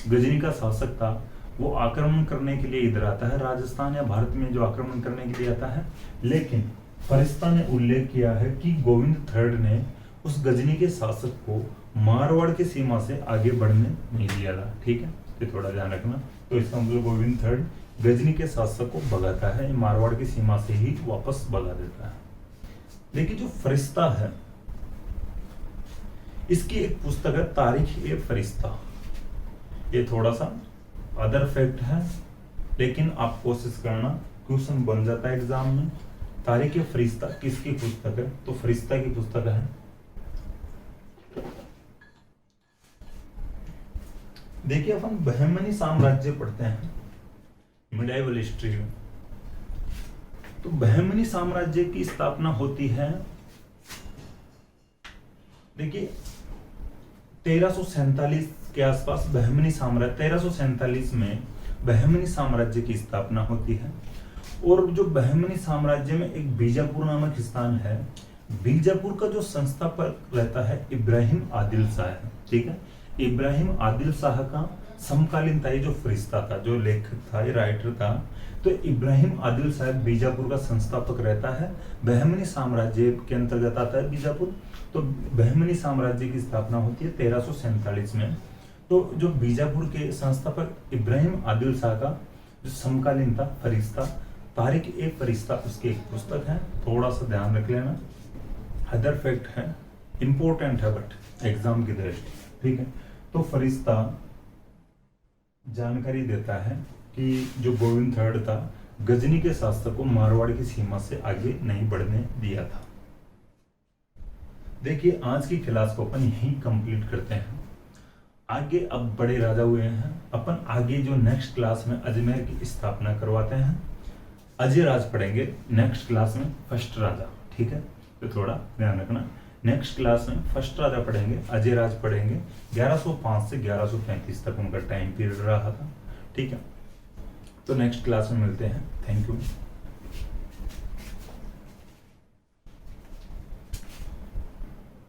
गजनी का शासक था, वो आक्रमण करने के लिए इधर आता है, राजस्थान या भारत में जो आक्रमण करने के लिए आता है। लेकिन फरिश्ता ने उल्लेख किया है कि गोविंद थर्ड ने उस गजनी के शासक को मारवाड़ की सीमा से आगे बढ़ने नहीं दिया था। ठीक है। ये थोड़ा ध्यान रखना। तो इसका मतलब गोविंद थर्ड गजनी के शासक को भगाता है, मारवाड़ की सीमा से ही वापस भगा देता है। देखिए जो फरिश्ता है, इसकी एक पुस्तक है तारीख ए फरिश्ता। ये थोड़ा सा अदर फैक्ट है, लेकिन आप कोशिश करना, क्वेश्चन बन जाता है एग्जाम में। तारीख ए फरिश्ता किसकी पुस्तक है, तो फरिश्ता की पुस्तक है। देखिए अपन बहमनी साम्राज्य पढ़ते हैं मिडाइवल हिस्ट्री में, तो बहमनी साम्राज्य की स्थापना होती है, देखिए 1347 के आसपास बहमनी साम्राज्य, 1347 में बहमनी साम्राज्य की स्थापना होती है। और जो बहमनी साम्राज्य में एक बीजापुर नामक स्थान है, बीजापुर का जो संस्थापक रहता है इब्राहिम आदिल शाह है। ठीक है। इब्राहिम आदिल शाह का समकालीन था, ये जो फरिश्ता था, जो लेखक था, ये राइटर था, तो इब्राहिम आदिल शाह बीजापुर का संस्थापक रहता है। बहमनी साम्राज्य के अंतर्गत आता है बीजापुर। तो बहमनी साम्राज्य की स्थापना होती है 1347 में। तो जो बीजापुर के संस्थापक इब्राहिम आदिल शाह का जो समकालीन था फरिश्ता, तारीख ए फरिश्ता, उसकी एक पुस्तक है, थोड़ा सा ध्यान रख लेना। अदर फैक्ट है, इंपॉर्टेंट है बट एग्जाम की दृष्टि। ठीक है। तो फरिश्ता जानकारी देता है कि जो गोविंद III था गजनी के शासक को मारवाड़ की सीमा से आगे नहीं बढ़ने दिया था। देखिए आज की क्लास को अपन यहीं कंप्लीट करते हैं। आगे अब बड़े राजा हुए हैं, अपन आगे जो नेक्स्ट क्लास में अजमेर की स्थापना करवाते हैं, अजय राज पढ़ेंगे नेक्स्ट क्लास में, फर्स्ट राजा। ठीक है, तो थोड़ा ध्यान रखना, नेक्स्ट क्लास में फर्स्ट राजा पढ़ेंगे, अजय राज पढ़ेंगे। 1105 से 1135 तक उनका टाइम पीरियड रहा था। ठीक है, तो नेक्स्ट क्लास में मिलते हैं। Thank you.